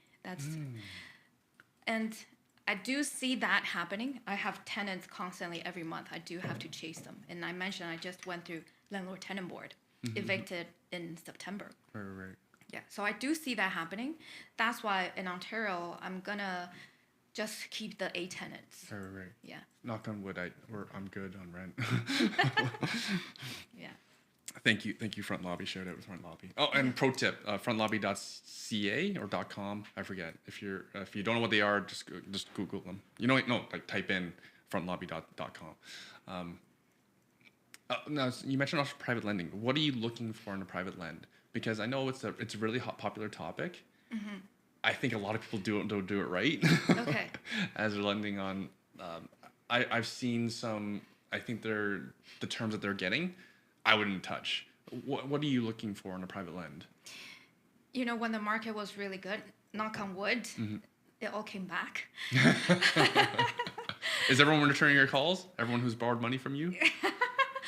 And I do see that happening. I have tenants constantly every month. I do have to chase them. And I mentioned I just went through landlord tenant board, evicted in September. Right. Yeah, so I do see that happening. That's why in Ontario, I'm gonna just keep the A tenants. Right. Yeah. Knock on wood, I'm good on rent. Yeah. Thank you, Front Lobby. Shout out with Front Lobby. Oh, and pro tip: frontlobby.ca or .com. I forget. If you don't know what they are, just Google them. Like type in frontlobby.com. Now you mentioned also private lending. What are you looking for in a private lend? Because I know it's a really popular topic. I think a lot of people don't do it right. Okay. As they're lending on, I've seen some. I think the terms that they're getting, I wouldn't touch. What are you looking for in a private lend? When the market was really good, knock on wood, it all came back. Is everyone returning your calls? Everyone who's borrowed money from you?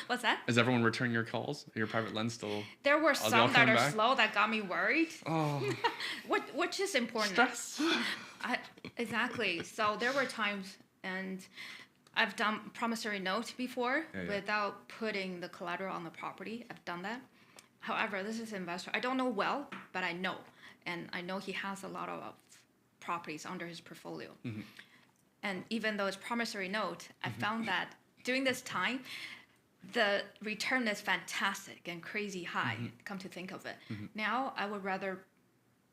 What's that? Is everyone returning your calls? Your private lend still? There were they all some that coming are back? slow that got me worried. Oh, Which is important. stress. Exactly. So there were times, and I've done promissory note before without putting the collateral on the property. I've done that. However, this is an investor. I don't know well, but I know. And I know he has a lot of properties under his portfolio. And even though it's promissory note, I found that during this time, the return is fantastic and crazy high, come to think of it. Now, I would rather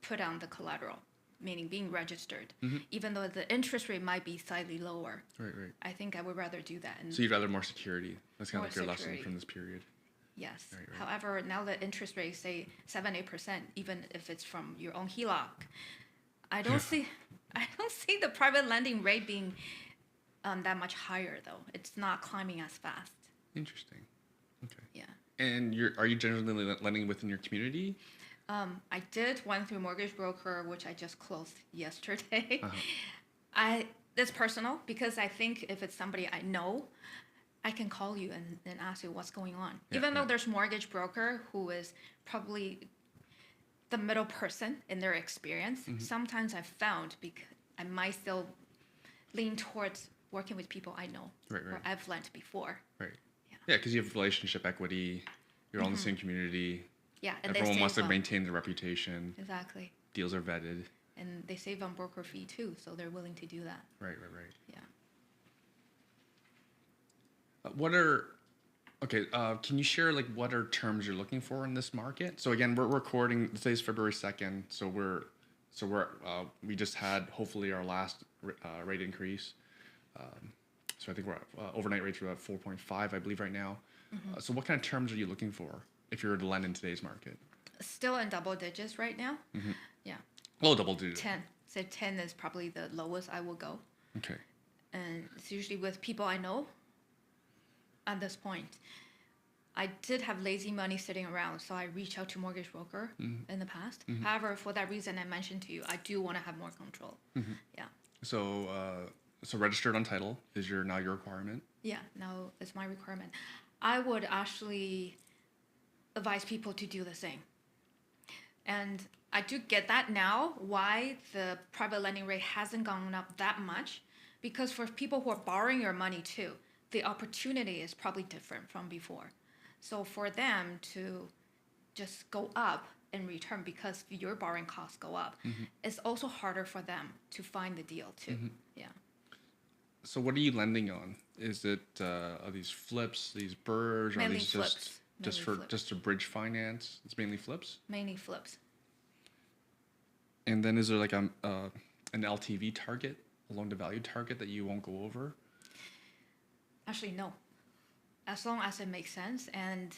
put on the collateral, meaning being registered, even though the interest rate might be slightly lower. Right. I think I would rather do that. And So you'd rather more security. That's kind of like More your lesson security. from this period. yes. Right. However, now the interest rate, say 7-8%, even if it's from your own HELOC, I don't see the private lending rate being that much higher though. It's not climbing as fast. Interesting. Okay. Yeah. And are you generally lending within your community? I did went through mortgage broker, which I just closed yesterday. It's personal because I think if it's somebody I know, I can call you and ask you what's going on. Even though there's mortgage broker who is probably the middle person in their experience, sometimes I've found I might still lean towards working with people I know or I've lent before. Right. Yeah, because you have relationship equity. You're all in the same community. Yeah, and Everyone wants to maintain their reputation. Exactly. Deals are vetted. And they save on broker fee too, so they're willing to do that. Right. Yeah. Can you share what are terms you're looking for in this market? So again, we're recording. Today's February 2nd. So we just had hopefully our last rate increase. So I think we're at, overnight rates are at 4.5, I believe, right now. So what kind of terms are you looking for if you were to lend in today's market? Still in double digits right now. Yeah. Low double digit. 10. So 10 is probably the lowest I will go. Okay. And it's usually with people I know at this point. I did have lazy money sitting around, so I reached out to mortgage broker in the past. However, for that reason I mentioned to you, I do want to have more control. Yeah. So registered on title is now your requirement. Yeah, now it's my requirement. I would actually advise people to do the same. And I do get that now, why the private lending rate hasn't gone up that much. Because for people who are borrowing your money too, the opportunity is probably different from before. So for them to just go up in return because your borrowing costs go up, it's also harder for them to find the deal too. Yeah. So what are you lending on? Is it are these flips, these burrs, or are Mainly these flips. just a bridge finance? It's mainly flips. Mainly flips. And then is there like an LTV target, a loan to value target that you won't go over? Actually, no. As long as it makes sense, and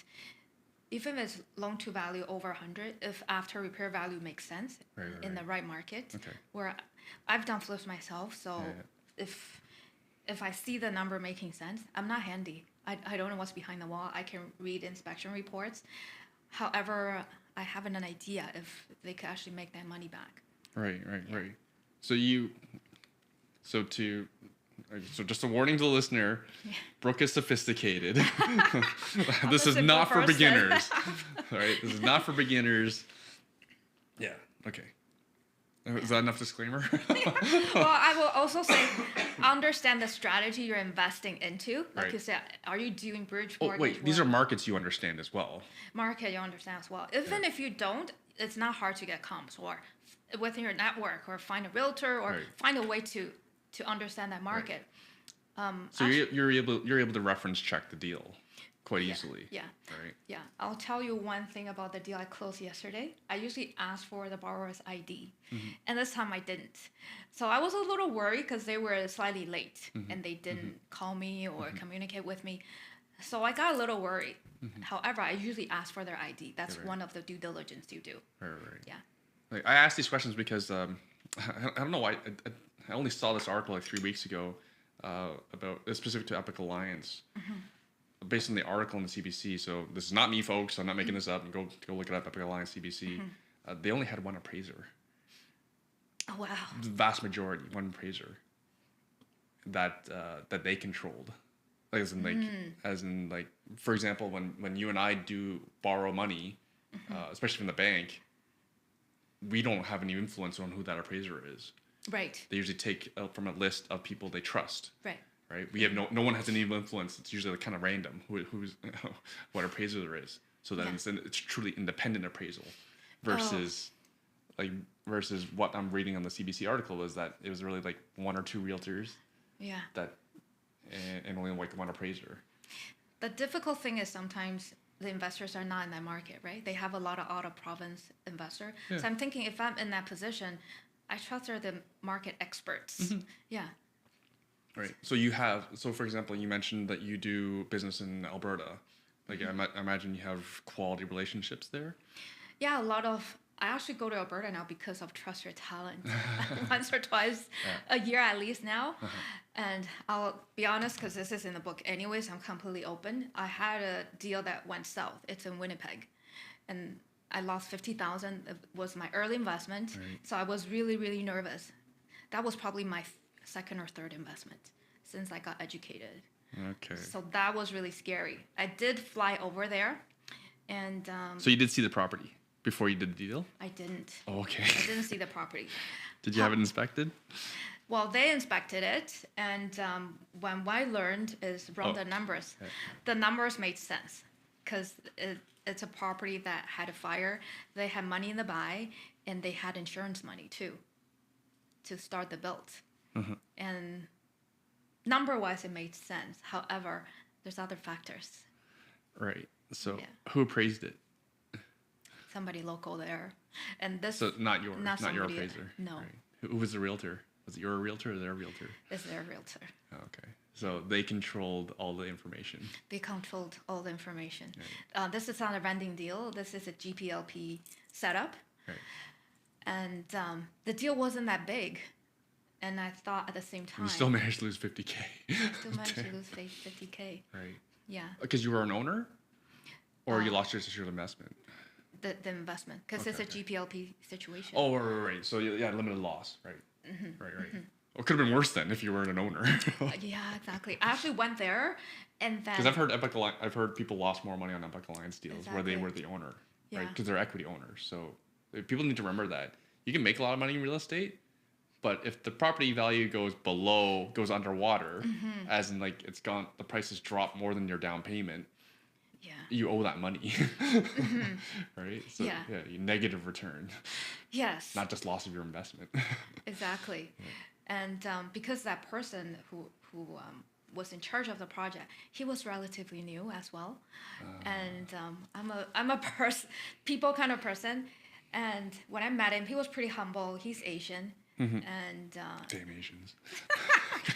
even if it's loan to value over 100, if after repair value makes sense in the right market, where I've done flips myself, so if I see the number making sense, I'm not handy. I don't know what's behind the wall. I can read inspection reports. However, I have an idea if they could actually make that money back. Right. So just a warning to the listener, Brooke is sophisticated. This is not for beginners. All right, this is not for beginners. Yeah, okay. Is that enough disclaimer? Well, I will also say, understand the strategy you're investing into. Like you said, are you doing bridge mortgage? Oh, wait, these are markets you understand as well. Market you understand as well. Even if you don't, it's not hard to get comps or within your network or find a realtor or find a way to understand that market. So you're able to reference check the deal quite easily. Yeah. Right. Yeah. I'll tell you one thing about the deal I closed yesterday. I usually ask for the borrower's ID, and this time I didn't. So I was a little worried because they were slightly late and they didn't call me or communicate with me. So I got a little worried. However, I usually ask for their ID. That's one of the due diligence you do. Right. Yeah. Like, I asked these questions because I don't know why I only saw this article like 3 weeks ago about it's specific to Epic Alliance, based on the article in the CBC. So this is not me, folks. I'm not making this up. Go look it up. Epic Alliance CBC. They only had one appraiser. Oh wow. The vast majority, one appraiser. That they controlled. As in like for example, when you and I do borrow money, especially from the bank, we don't have any influence on who that appraiser is. Right. They usually take from a list of people they trust. Right. We have no one has any influence. It's usually kind of random who's what appraiser there is. So then it's truly independent appraisal, versus versus what I'm reading on the CBC article is that it was really like one or two realtors. Yeah. That and only like one appraiser. The difficult thing is sometimes the investors are not in that market, right? They have a lot of out of province investor. Yeah. So I'm thinking if I'm in that position, I trust they're the market experts. Yeah. Right. So for example, you mentioned that you do business in Alberta. Like I imagine you have quality relationships there. Yeah, I actually go to Alberta now because of Trust Your Talent once or twice a year at least now. And I'll be honest, because this is in the book anyways, I'm completely open. I had a deal that went south. It's in Winnipeg. And I lost $50,000. It was my early investment. Right. So I was really, really nervous. That was probably my second or third investment since I got educated. Okay. So that was really scary. I did fly over there. And so you did see the property before you did the deal? I didn't. Oh, okay. I didn't see the property. Did you have it inspected? Well, they inspected it, and what I learned is from the numbers. Yeah. The numbers made sense because it's a property that had a fire. They had money in the buy, and they had insurance money too to start the build. And number-wise, it made sense. However, there's other factors. Right. So who appraised it? Somebody local there, and this. So not your appraiser. No. Right. Who was the realtor? Was it your realtor or their realtor? It's their realtor. Okay. So they controlled all the information. They controlled all the information. Right. This is not a renting deal. This is a GPLP setup. Right. And the deal wasn't that big. And I thought at the same time. You still managed to lose $50K. I still managed to lose $50K. Right. Yeah. Because you were an owner? Or you lost your investment? The investment. Because it's a GPLP situation. Oh, right. So, yeah, limited loss. Right. Right. It could have been worse then if you weren't an owner. Yeah, exactly. I actually went there, and then Because I've heard people lost more money on Epic Alliance deals where they were the owner, right? Because they're equity owners. So people need to remember that you can make a lot of money in real estate, but if the property value goes underwater, as in like the price has dropped more than your down payment, you owe that money, right? So you negative return. Yes. Not just loss of your investment. Exactly. And because that person who was in charge of the project, he was relatively new as well, and I'm a people kind of person, and when I met him, he was pretty humble. He's Asian, and Damn Asians.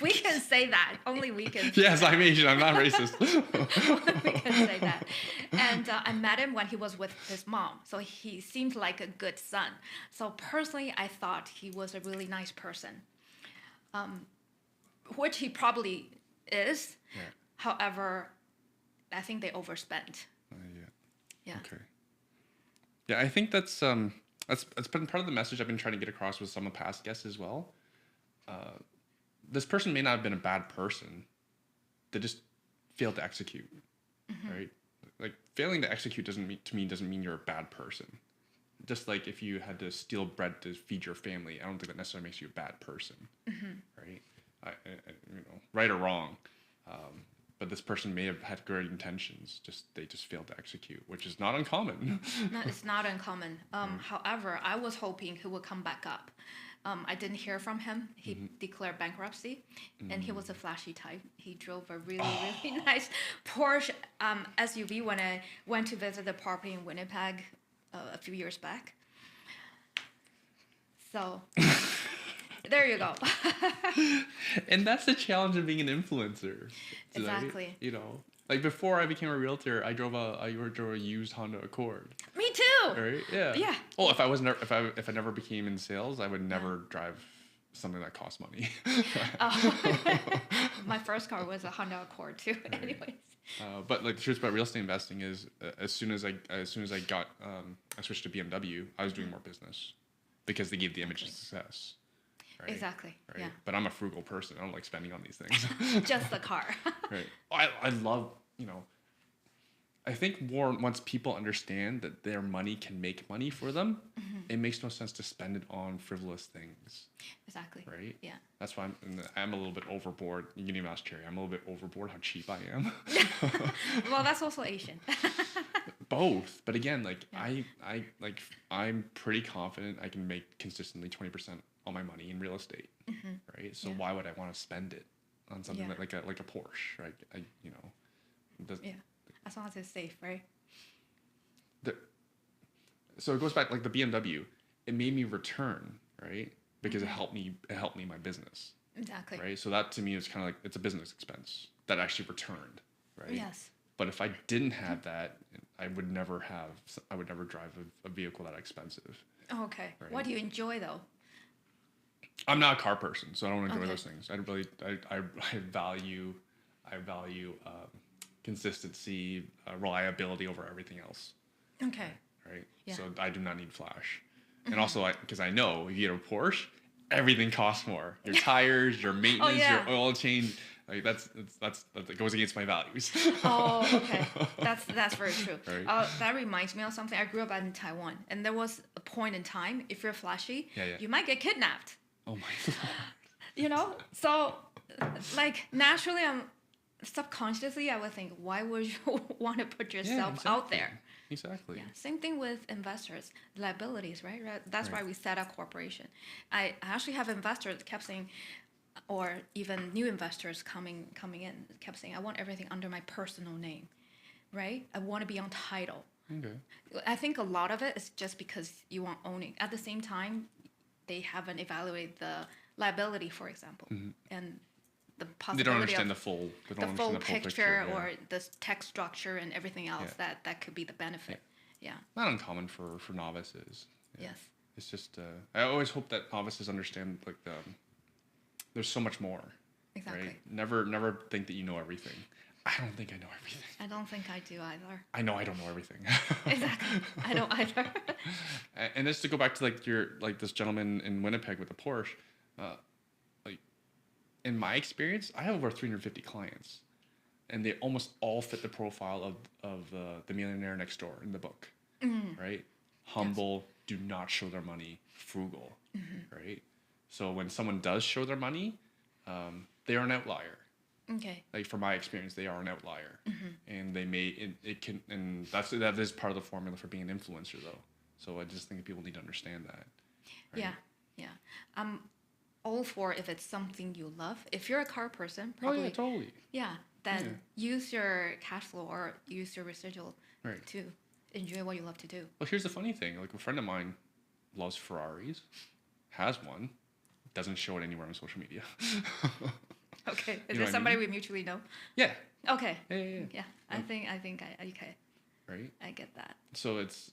we can say that. Only we can. Yes, I'm Asian. I'm not racist. We can say that. And I met him when he was with his mom, so he seemed like a good son. So personally, I thought he was a really nice person, which he probably is. Yeah. However, I think they overspent. Yeah. Okay. Yeah, I think that's been part of the message I've been trying to get across with some of past guests as well. This person may not have been a bad person. They just failed to execute, right? Like failing to execute doesn't mean you're a bad person. Just like if you had to steal bread to feed your family, I don't think that necessarily makes you a bad person, right? Right or wrong. But this person may have had great intentions. They just failed to execute, which is not uncommon. No, it's not uncommon. However, I was hoping he would come back up. I didn't hear from him. He declared bankruptcy, and he was a flashy type. He drove a really nice Porsche SUV when I went to visit the property in Winnipeg a few years back. So there you go. And that's the challenge of being an influencer. Exactly. Like before I became a realtor, I drove a used Honda Accord. Me too. Right? Yeah. Yeah. Oh, if I never became in sales, I would never drive something that costs money. My first car was a Honda Accord too. Right. Anyways. But like the truth about real estate investing is, as soon as I got I switched to BMW, I was doing more business because they gave the image of success. Right? Exactly. Right? Yeah. But I'm a frugal person. I don't like spending on these things. Just the car. Right. I love, I think once people understand that their money can make money for them, it makes no sense to spend it on frivolous things. Exactly. Right? Yeah. That's why I'm a little bit overboard. You can even ask Cherry. I'm a little bit overboard how cheap I am. Well, that's also Asian. Both. But again, I'm pretty confident I can make consistently 20% on my money in real estate. Right? So why would I want to spend it on something like a Porsche, right? As long as it's safe, right? So it goes back like the BMW. It made me return, right? Because it helped me my business. Exactly. Right? So that to me is kind of like it's a business expense that actually returned, right? Yes. But if I didn't have that, I would never drive a vehicle that expensive. Oh, okay. Right? What do you enjoy though? I'm not a car person, so I don't enjoy those things. I value consistency, reliability over everything else. Okay. Right. Yeah. So I do not need flash, and also because I know if you get a Porsche, everything costs more. Your tires, your maintenance, your oil change. Like that goes against my values. Oh, okay. That's very true. Right. That reminds me of something. I grew up in Taiwan, and there was a point in time, if you're flashy, you might get kidnapped. Oh my God. So like naturally, subconsciously, I would think, why would you want to put yourself out there? Exactly. Yeah. Same thing with investors, liabilities, right? That's why we set up corporation. I actually have investors that kept saying, or even new investors coming in, kept saying, I want everything under my personal name, right? I want to be on title. Okay. I think a lot of it is just because you want owning. At the same time, they haven't evaluated the liability, for example, and the possibility they don't understand the full picture or the tax structure and everything else that could be the benefit. Yeah. Not uncommon for novices. Yeah. Yes. It's just I always hope that novices understand like there's so much more. Exactly. Right? Never think that you know everything. I don't think I know everything. I don't think I do either. I know I don't know everything. Exactly. I don't either. And just to go back to like this gentleman in Winnipeg with the Porsche, like in my experience, I have over 350 clients, and they almost all fit the profile of the millionaire next door in the book, right? Humble, do not show their money, frugal, right? So when someone does show their money, they are an outlier. Okay. Like from my experience, they are an outlier, and they may it can, and that is part of the formula for being an influencer, though. So I just think people need to understand that. Right? Yeah, yeah. I'm all for if it's something you love. If you're a car person, probably. Oh yeah, totally. Yeah, then use your cash flow or use your residual to enjoy what you love to do. Well, here's the funny thing. Like a friend of mine loves Ferraris, has one, doesn't show it anywhere on social media. Okay. Is there somebody we mutually know? Yeah. Okay. Yeah. I think I okay. Right. I get that. So it's,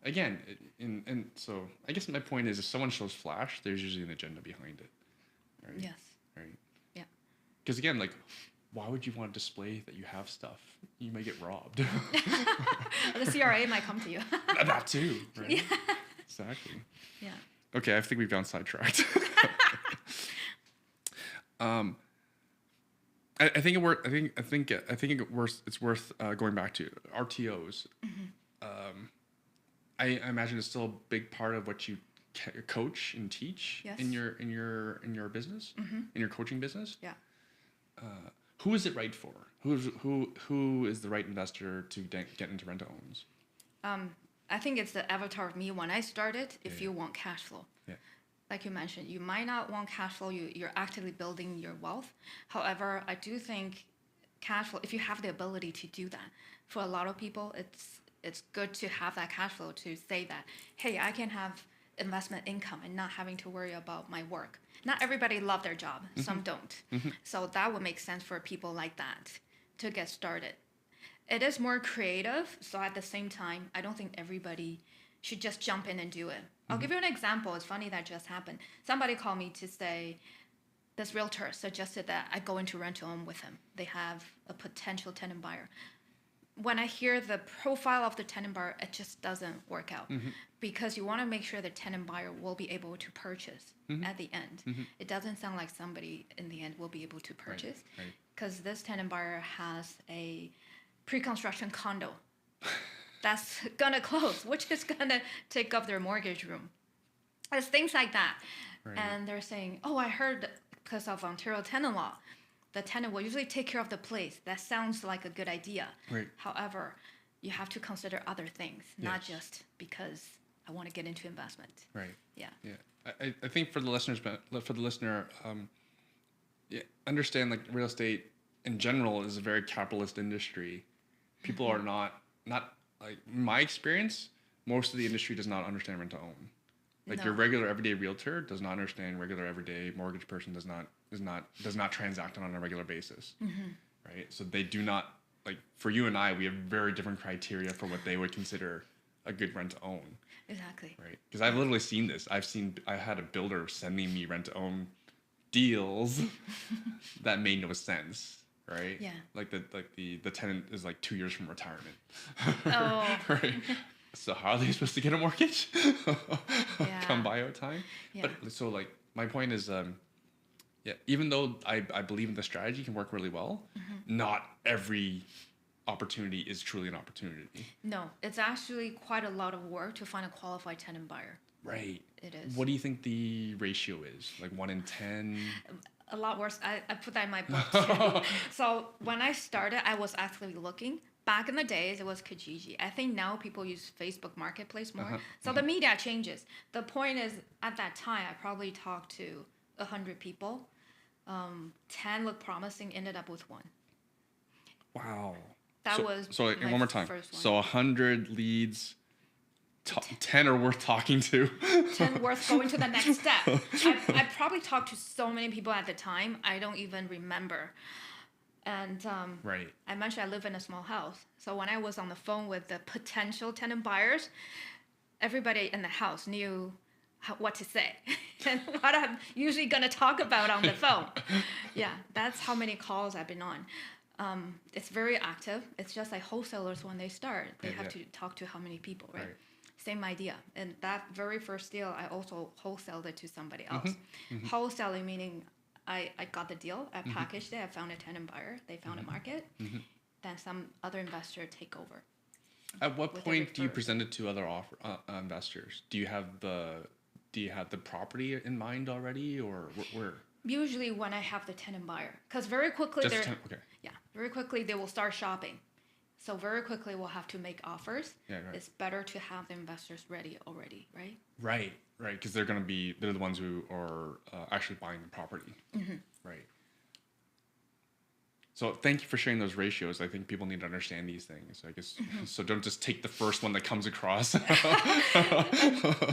again, and so I guess my point is if someone shows flash, there's usually an agenda behind it. Right? Yes. Right. Yeah. Because again, like, why would you want to display that you have stuff? You might get robbed. The CRA might come to you. That too, right? Yeah. Exactly. Yeah. Okay, I think we've gone sidetracked. I think it's worth going back to RTOs. I imagine it's still a big part of what you coach and teach in your business, in your coaching business. Yeah. Who is it right for? Who is the right investor to get into rent to owns? I think it's the avatar of me when I started. If you want cash flow. Yeah. Like you mentioned, you might not want cash flow. You're actively building your wealth. However, I do think cash flow, if you have the ability to do that, for a lot of people, it's good to have that cash flow to say that, hey, I can have investment income and not having to worry about my work. Not everybody love their job. Some don't. So that would make sense for people like that to get started. It is more creative. So at the same time, I don't think everybody should just jump in and do it. I'll give you an example. It's funny that just happened. Somebody called me to say this realtor suggested that I go into rent to own with him. They have a potential tenant buyer. When I hear the profile of the tenant buyer, it just doesn't work out because you want to make sure the tenant buyer will be able to purchase at the end. It doesn't sound like somebody in the end will be able to purchase because this tenant buyer has a pre-construction condo that's gonna close, which is gonna take up their mortgage room. There's things like that. Right. And they're saying, oh, I heard because of Ontario tenant law, the tenant will usually take care of the place. That sounds like a good idea. Right. However, you have to consider other things, not just because I want to get into investment. Right. Yeah. Yeah. I think for the listener, understand like real estate in general is a very capitalist industry. People are not like in my experience, most of the industry does not understand rent to own. Like your regular everyday realtor does not understand regular everyday mortgage person does not transact on a regular basis. Right? So they do not, like for you and I, we have very different criteria for what they would consider a good rent to own. Exactly. Right? Because I've literally seen this. I had a builder sending me rent to own deals that made no sense. Right? Yeah. Like the tenant is like 2 years from retirement. Oh. Right. So how are they supposed to get a mortgage? Come buyout time. Yeah. But so like my point is, even though I believe in the strategy can work really well, not every opportunity is truly an opportunity. No, it's actually quite a lot of work to find a qualified tenant buyer. Right. It is. What do you think the ratio is? Like 1 in 10? A lot worse. I put that in my book too. So when I started, I was actually looking. Back in the days, it was Kijiji. I think now people use Facebook Marketplace more. So the media changes. The point is, at that time, I probably talked to 100 people. 10 looked promising, ended up with 1. Wow. That was so my one more time. First one. So 100 leads. 10 are worth talking to. 10 worth going to the next step. I probably talked to so many people at the time, I don't even remember. And I mentioned I live in a small house. So when I was on the phone with the potential tenant buyers, everybody in the house knew what to say and what I'm usually going to talk about on the phone. Yeah, that's how many calls I've been on. It's very active. It's just like wholesalers when they start, they have to talk to how many people, right? Same idea. And that very first deal, I also wholesaled it to somebody else. Wholesaling meaning I got the deal. I packaged it. I found a tenant buyer. They found a market. Then some other investor take over. At what point do you present it to other investors? Do you have the property in mind already, or where? Usually when I have the tenant buyer, because very quickly very quickly they will start shopping. So very quickly we'll have to make offers. Yeah, right. It's better to have the investors ready already, right? Right, because they're the ones who are actually buying the property. Right. So thank you for sharing those ratios. I think people need to understand these things. I guess so. Don't just take the first one that comes across.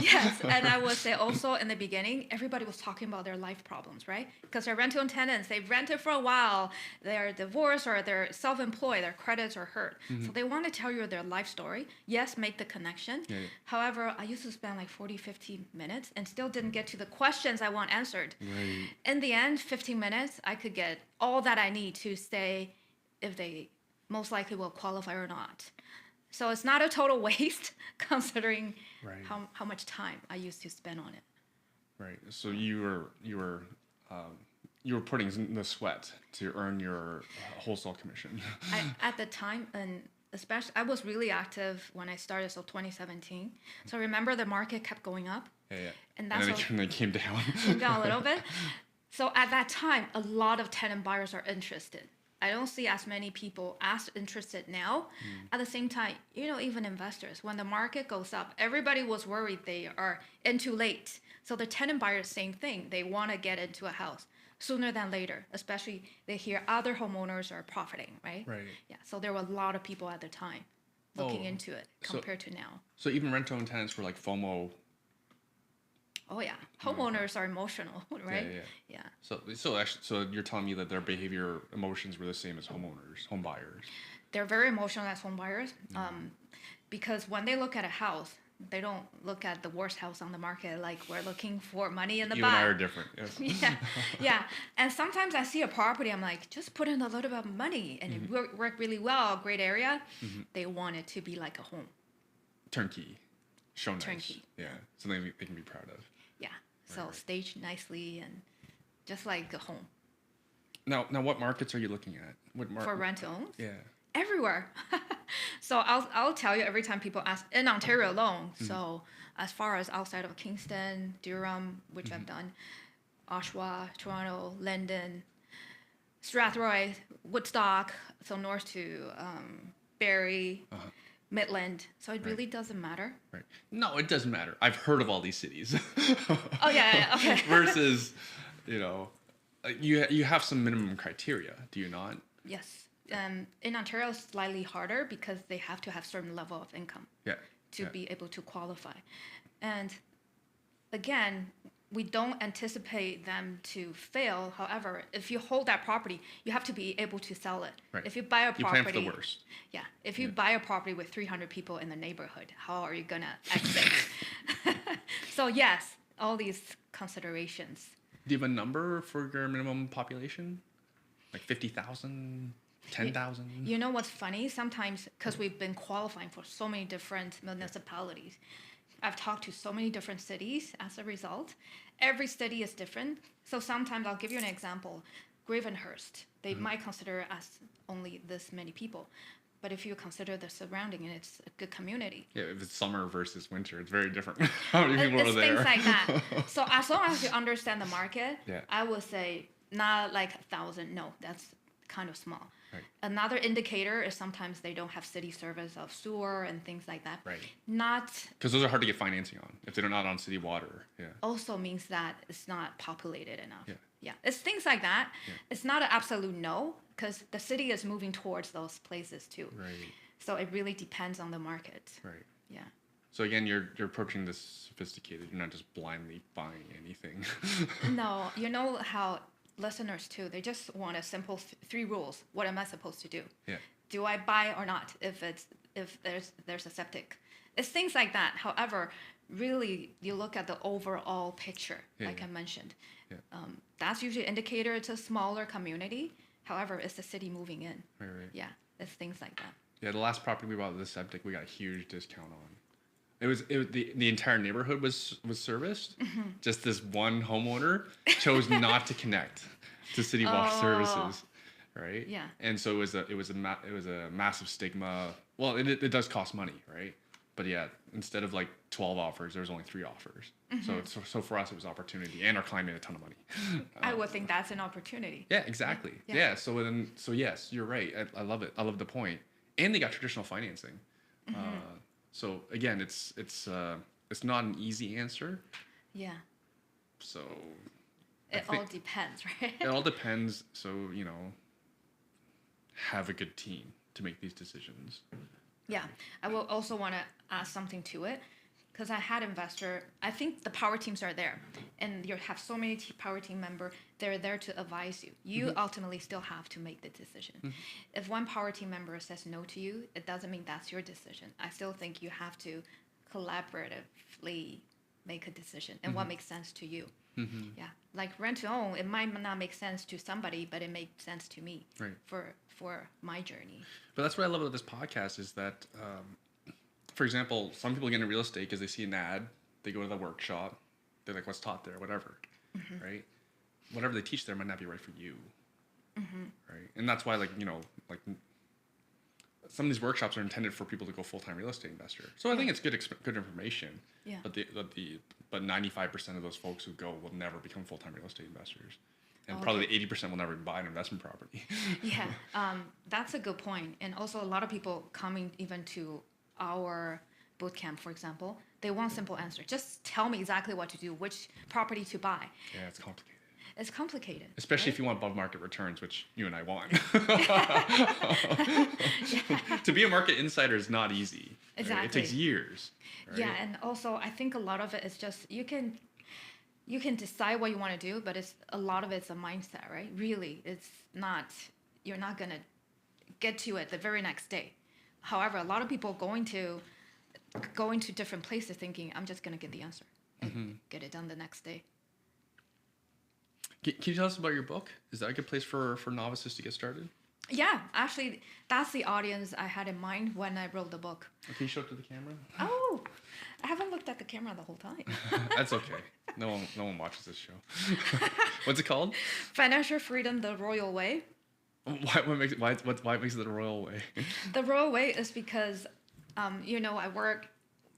Yes, and I would say also in the beginning, everybody was talking about their life problems, right? Because they're rental tenants, they've rented for a while, they're divorced or they're self-employed, their credits are hurt. So they want to tell you their life story. Yes, make the connection. Yeah. However, I used to spend like 40, 50 minutes and still didn't get to the questions I want answered. Right. In the end, 15 minutes, I could get all that I need to say if they most likely will qualify or not. So it's not a total waste considering how much time I used to spend on it. Right. So you were putting in the sweat to earn your wholesale commission. At the time, and especially I was really active when I started, so 2017. So remember the market kept going up. Yeah. And that's and then it came down. Came down a little bit. So at that time, a lot of tenant buyers are interested. I don't see as many people as interested now. At the same time, even investors, when the market goes up, everybody was worried they are in too late. So the tenant buyers, same thing. They want to get into a house sooner than later, especially they hear other homeowners are profiting, right? Right. Yeah. So there were a lot of people at the time looking into it compared to now. So even rental tenants were like FOMO. Oh yeah, homeowners are emotional, right? Yeah. So you're telling me that their behavior, emotions were the same as homeowners, home buyers. They're very emotional as home buyers, because when they look at a house, they don't look at the worst house on the market. Like we're looking for money in the You bank. and I are different. Yes. Yeah. And sometimes I see a property, I'm like, just put in a little bit of money, and it worked really well, great area. They want it to be like a home. Turnkey. Show nice. Turnkey. Yeah. Something they can be proud of. Yeah. So staged nicely and just like a home. Now, what markets are you looking at? For rentals? Yeah. Everywhere. So I'll tell you every time people ask in Ontario alone. So as far as outside of Kingston, Durham, which I've done, Oshawa, Toronto, London, Strathroy, Woodstock, so north to Barrie, Midland. So it really doesn't matter. Right. No, it doesn't matter. I've heard of all these cities. Oh yeah. Okay. Versus, you have some minimum criteria, do you not? Yes. In Ontario, it's slightly harder because they have to have certain level of income to be able to qualify. And again, we don't anticipate them to fail. However, if you hold that property, you have to be able to sell it. Right. If you buy a property, you plan for the worst. Yeah. If you buy a property with 300 people in the neighborhood, how are you gonna exit? So yes, all these considerations. Do you have a number for your minimum population? Like 50,000? 10,000? You know what's funny? Sometimes, because we've been qualifying for so many different municipalities, I've talked to so many different cities as a result. Every city is different. So sometimes I'll give you an example. Gravenhurst, they might consider as only this many people. But if you consider the surrounding, and it's a good community. Yeah, if it's summer versus winter, it's very different. How many people are there? Things like that. So as long as you understand the market, I would say not like 1,000. No, that's kind of small. Right. Another indicator is sometimes they don't have city service of sewer and things like that. Right. Not because those are hard to get financing on if they're not on city water. Yeah. Also means that it's not populated enough. Yeah. It's things like that. Yeah. It's not an absolute no because the city is moving towards those places too. Right. So it really depends on the market. Right. Yeah. So again, you're approaching this sophisticated. You're not just blindly buying anything. No, you know how listeners too, they just want a simple 3 rules. What am I supposed to do? Yeah. Do I buy or not if there's a septic? It's things like that. However, really you look at the overall picture, I mentioned. Yeah. That's usually an indicator it's a smaller community. However, it's the city moving in. Right. Yeah. It's things like that. Yeah, the last property we bought with the septic, we got a huge discount on. It was the entire neighborhood was serviced. Just this one homeowner chose not to connect. to City Water Services, right? Yeah. And so it was a massive stigma. Well, it does cost money, right? But yeah, instead of like 12 offers, there was only 3 offers. So for us, it was opportunity, and our client made a ton of money. I would think that's an opportunity. Yeah, exactly. Yeah. So yes, you're right. I love it. I love the point. And they got traditional financing. So again, it's not an easy answer. Yeah. So It all depends, right? it all depends. So have a good team to make these decisions. Yeah, I will also want to add something to it, because I had investor. I think the power teams are there, and you have so many power team member. They're there to advise you. You ultimately still have to make the decision. If one power team member says no to you, it doesn't mean that's your decision. I still think you have to collaboratively make a decision and what makes sense to you. Yeah, like rent to own, it might not make sense to somebody, but it makes sense to me, right, for my journey. But that's what I love about this podcast is that, for example, some people get into real estate because they see an ad, they go to the workshop, they're like, what's taught there, whatever, right? Whatever they teach there might not be right for you, right? And that's why, like some of these workshops are intended for people to go full-time real estate investor. So I think it's good information. Yeah. But 95% of those folks who go will never become full-time real estate investors, and probably 80% will never buy an investment property. Yeah, that's a good point. And also, a lot of people coming even to our boot camp, for example, they want simple answer. Just tell me exactly what to do, which property to buy. Yeah, it's complicated. It's complicated. Especially if you want above market returns, which you and I want. To be a market insider is not easy. Exactly. Right? It takes years. Right? Yeah, and also I think a lot of it is just you can decide what you want to do, but a lot of it's a mindset, right? Really, it's not, you're not gonna get to it the very next day. However, a lot of people going to different places thinking, I'm just gonna get the answer and get it done the next day. Can you tell us about your book? Is that a good place for novices to get started? Yeah, actually, that's the audience I had in mind when I wrote the book. Can you show it to the camera? Oh, I haven't looked at the camera the whole time. That's okay. No one watches this show. What's it called? Financial Freedom the Royal Way. Why makes it the royal way? The royal way is because, I work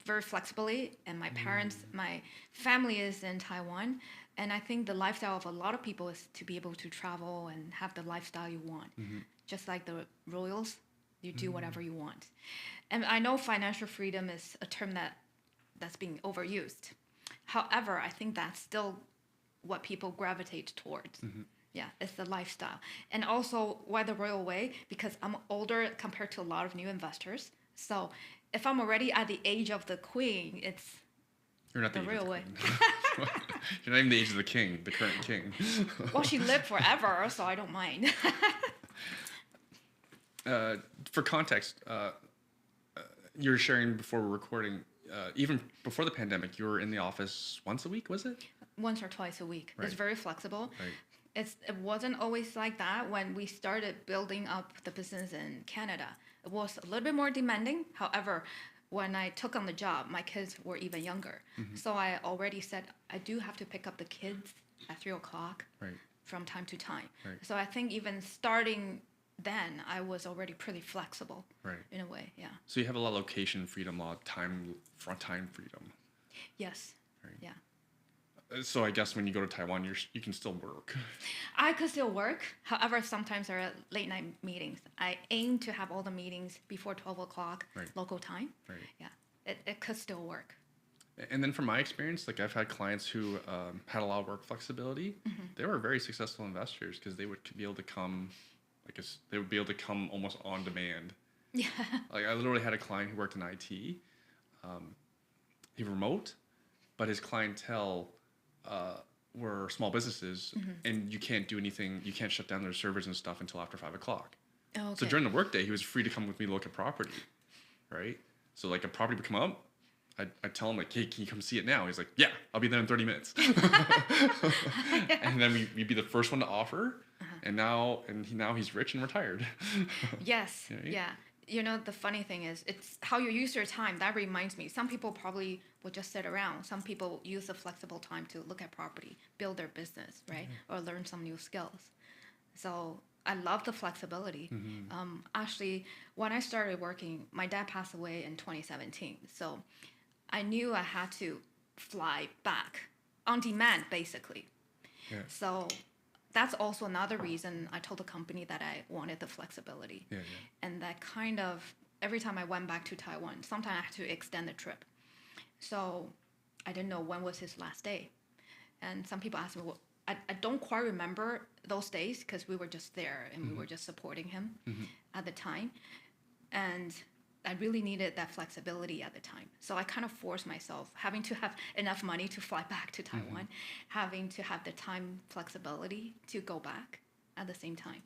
very flexibly, and my family is in Taiwan. And I think the lifestyle of a lot of people is to be able to travel and have the lifestyle you want. Just like the royals, you do whatever you want. And I know financial freedom is a term that's being overused. However, I think that's still what people gravitate towards. Yeah, it's the lifestyle. And also, why the royal way? Because I'm older compared to a lot of new investors. So if I'm already at the age of the queen, You're not the royal way. You're not even the age of the king, the current king. Well, she lived forever, so I don't mind. For context, you were sharing before we're recording, even before the pandemic, you were in the office once a week, was it? Once or twice a week. Right. It's very flexible. Right. It wasn't always like that when we started building up the business in Canada. It was a little bit more demanding. However, when I took on the job, my kids were even younger. So I already said, I do have to pick up the kids at 3:00 from time to time. Right. So I think even starting then, I was already pretty flexible in a way, yeah. So you have a lot of location freedom, a lot of time freedom. Yes, Right. yeah. So I guess when you go to Taiwan, you can still work. I could still work. However, sometimes there are late night meetings. I aim to have all the meetings before 12:00 local time. Right. Yeah, it could still work. And then from my experience, like I've had clients who had a lot of work flexibility. They were very successful investors because they would be able to come, they would be able to come almost on demand. Yeah. Like I literally had a client who worked in IT. He remote, but his clientele were small businesses, and you can't do anything. You can't shut down their servers and stuff until after 5:00. Oh, okay. So during the workday, he was free to come with me to look at property, right? So like a property would come up, I tell him like, hey, can you come see it now? He's like, yeah, I'll be there in 30 minutes. And then we'd be the first one to offer, and now he's rich and retired. Yes, right? Yeah. The funny thing is, it's how you use your time. That reminds me. Some people probably would just sit around. Some people use the flexible time to look at property, build their business, right? Or learn some new skills. So I love the flexibility. Actually, when I started working, my dad passed away in 2017. So I knew I had to fly back on demand, basically. Yeah. So that's also another reason I told the company that I wanted the flexibility. Yeah. And that kind of, every time I went back to Taiwan, sometimes I had to extend the trip. So I didn't know when was his last day. And some people ask me, well, I don't quite remember those days because we were just there and we were just supporting him at the time. And I really needed that flexibility at the time. So I kind of forced myself, having to have enough money to fly back to Taiwan, having to have the time flexibility to go back at the same time.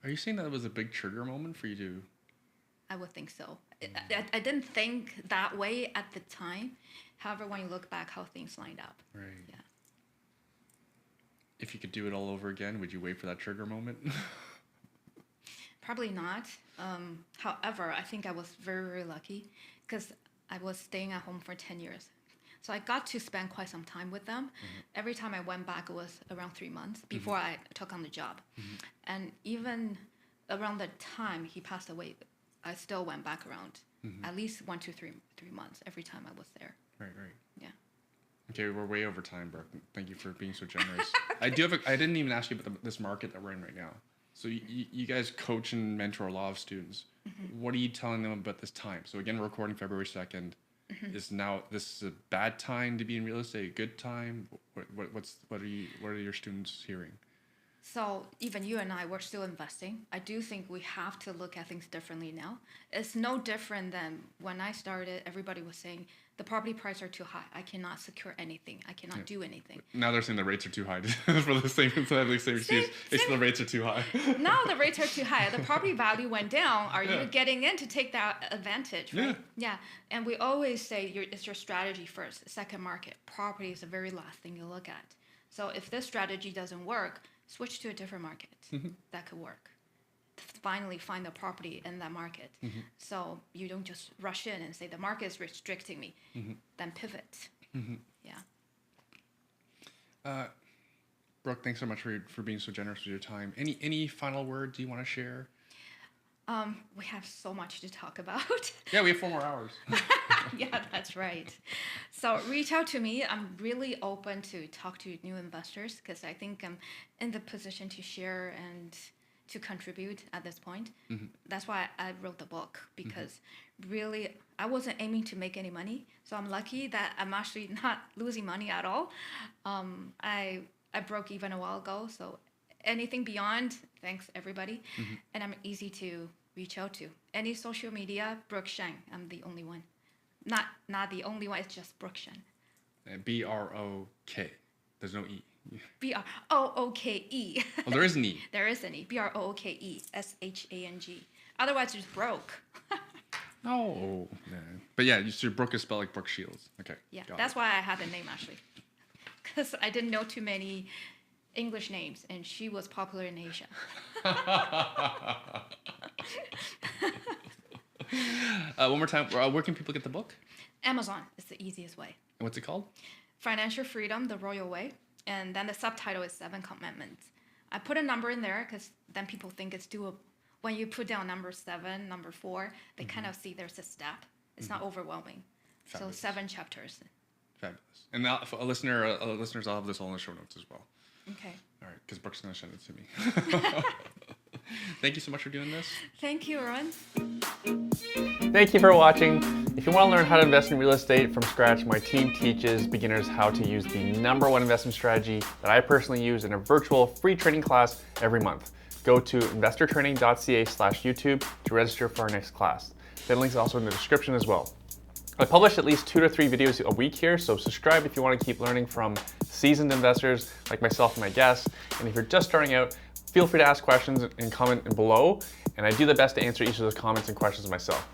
Are you saying that was a big trigger moment for you to? I would think so. I didn't think that way at the time. However, when you look back, how things lined up. Right. Yeah. If you could do it all over again, would you wait for that trigger moment? Probably not. However, I think I was very, very lucky because I was staying at home for 10 years. So I got to spend quite some time with them. Every time I went back, it was around 3 months before I took on the job. And even around the time he passed away, I still went back around at least 1 to 3 months every time I was there. Right. Yeah. Okay, we're way over time, Brooke. Thank you for being so generous. I didn't even ask you about this market that we're in right now. So you guys coach and mentor a lot of students. What are you telling them about this time? So again, we're recording February 2nd. Is this a bad time to be in real estate? A good time? What are your students hearing? So even you and I, we're still investing. I do think we have to look at things differently now. It's no different than when I started, everybody was saying, the property prices are too high. I cannot secure anything. I cannot do anything. Now they're saying the rates are too high for the same excuse. It's the rates are too high. Now the rates are too high. The property value went down. Are you getting in to take that advantage, right? Yeah. And we always say it's your strategy first. Second market. Property is the very last thing you look at. So if this strategy doesn't work, switch to a different market that could work. Finally find the property in that market. So you don't just rush in and say the market is restricting me. Then pivot. Yeah. Brooke, thanks so much for being so generous with your time. Any final words you want to share? We have so much to talk about. Yeah, we have 4 more hours. Yeah, that's right. So reach out to me. I'm really open to talk to new investors because I think I'm in the position to share and to contribute at this point. That's why I wrote the book because really I wasn't aiming to make any money. So I'm lucky that I'm actually not losing money at all. I broke even a while ago. So anything beyond, thanks everybody. And I'm easy to reach out to. Any social media, Brooke Shang. I'm the only one. Not the only one, it's just Brooke Shang. BROK. There's no E. BROOKE. Oh, there is an E. There is an E. BROOKE SHANG. Otherwise, it's broke. No. But yeah, your Brooke is spelled like Brooke Shields. Okay. Yeah, that's why I had the name actually. Because I didn't know too many English names, and she was popular in Asia. One more time, where can people get the book? Amazon is the easiest way. And what's it called? Financial Freedom, the Royal Way. And then the subtitle is 7 Commandments. I put a number in there because then people think it's doable. When you put down number 7, number 4, they kind of see there's a step. It's not overwhelming. Fabulous. So 7 chapters. Fabulous. And now, for listeners, I'll have this all in the show notes as well. Okay. All right, because Brooke's going to send it to me. Thank you so much for doing this. Thank you, Rowan. Thank you for watching. If you want to learn how to invest in real estate from scratch, my team teaches beginners how to use the #1 investment strategy that I personally use in a virtual free training class every month. Go to investortraining.ca/YouTube to register for our next class. The link is also in the description as well. I publish at least 2 to 3 videos a week here, so subscribe if you want to keep learning from seasoned investors like myself and my guests. And if you're just starting out, feel free to ask questions and comment below, and I do the best to answer each of those comments and questions myself.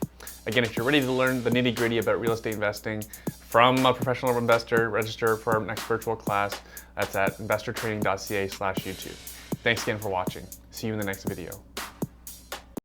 Again, if you're ready to learn the nitty-gritty about real estate investing from a professional investor, register for our next virtual class. That's at investortraining.ca/YouTube. Thanks again for watching. See you in the next video.